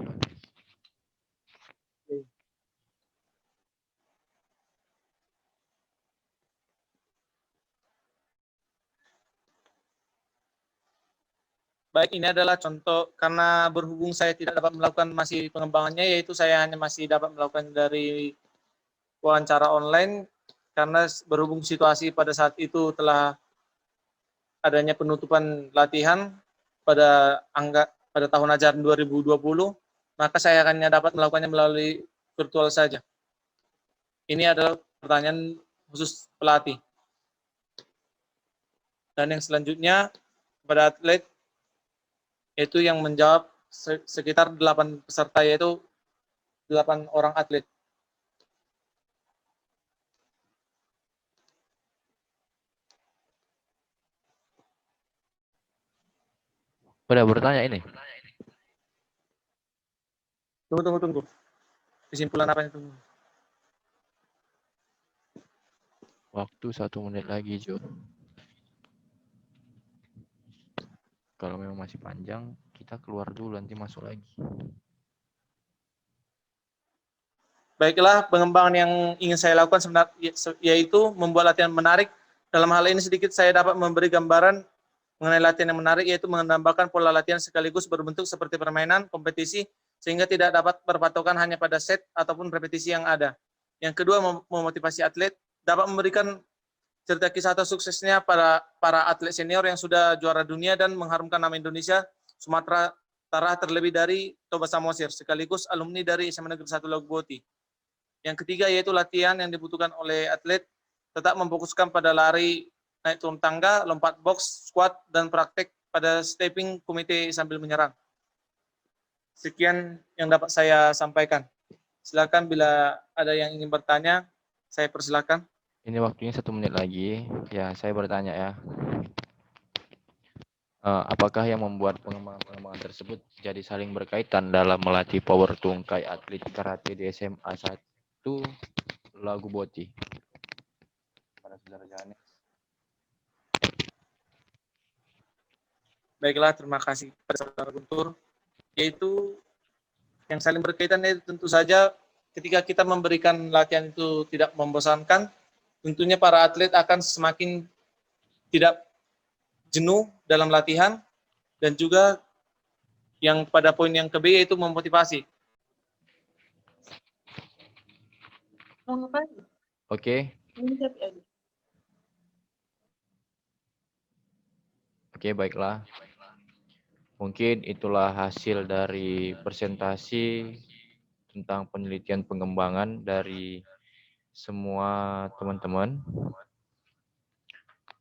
Baik, ini adalah contoh, karena berhubung saya tidak dapat melakukan masih pengembangannya, yaitu saya hanya masih dapat melakukan dari wawancara online, karena berhubung situasi pada saat itu telah adanya penutupan latihan pada tahun ajaran 2020, maka saya hanya dapat melakukannya melalui virtual saja. Ini adalah pertanyaan khusus pelatih. Dan yang selanjutnya pada atlet, yaitu yang menjawab sekitar 8 peserta, yaitu 8 orang atlet. Udah bertanya ini? Tunggu. Kesimpulan apa itu? Waktu 1 menit lagi, Jo. Kalau memang masih panjang, kita keluar dulu, nanti masuk lagi. Baiklah, pengembangan yang ingin saya lakukan sebenarnya yaitu membuat latihan menarik. Dalam hal ini sedikit saya dapat memberi gambaran mengenai latihan yang menarik, yaitu menambahkan pola latihan sekaligus berbentuk seperti permainan, kompetisi, sehingga tidak dapat berpatokan hanya pada set ataupun repetisi yang ada. Yang kedua, memotivasi atlet, dapat memberikan cerita kisah atau suksesnya para atlet senior yang sudah juara dunia dan mengharumkan nama Indonesia, Sumatera Utara, terlebih dari Toba Samosir, sekaligus alumni dari SMA Negeri 1 Lagu Boti. Yang ketiga yaitu latihan yang dibutuhkan oleh atlet, tetap memfokuskan pada lari, naik turun tangga, lompat box, squat, dan praktek pada stepping komite sambil menyerang. Sekian yang dapat saya sampaikan. Silakan bila ada yang ingin bertanya, saya persilakan. Ini waktunya 1 menit lagi. Ya, saya bertanya ya. Apakah yang membuat pengembangan tersebut jadi saling berkaitan dalam melatih power tungkai atlet karate di SMA 1 Lagu Boti? Para saudara Janes. Baiklah, terima kasih kepada saudara Guntur. Yaitu yang saling berkaitan itu tentu saja ketika kita memberikan latihan itu tidak membosankan, tentunya para atlet akan semakin tidak jenuh dalam latihan, dan juga yang pada poin yang ke-B yaitu memotivasi. Oke. Oke, baiklah. Mungkin itulah hasil dari presentasi tentang penelitian pengembangan dari semua teman-teman.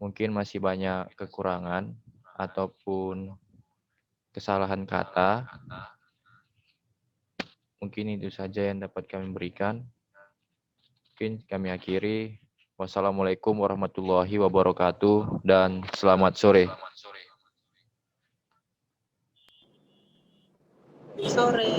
Mungkin masih banyak kekurangan ataupun kesalahan kata. Mungkin itu saja yang dapat kami berikan. Mungkin kami akhiri. Wassalamualaikum warahmatullahi wabarakatuh dan selamat sore. Sore.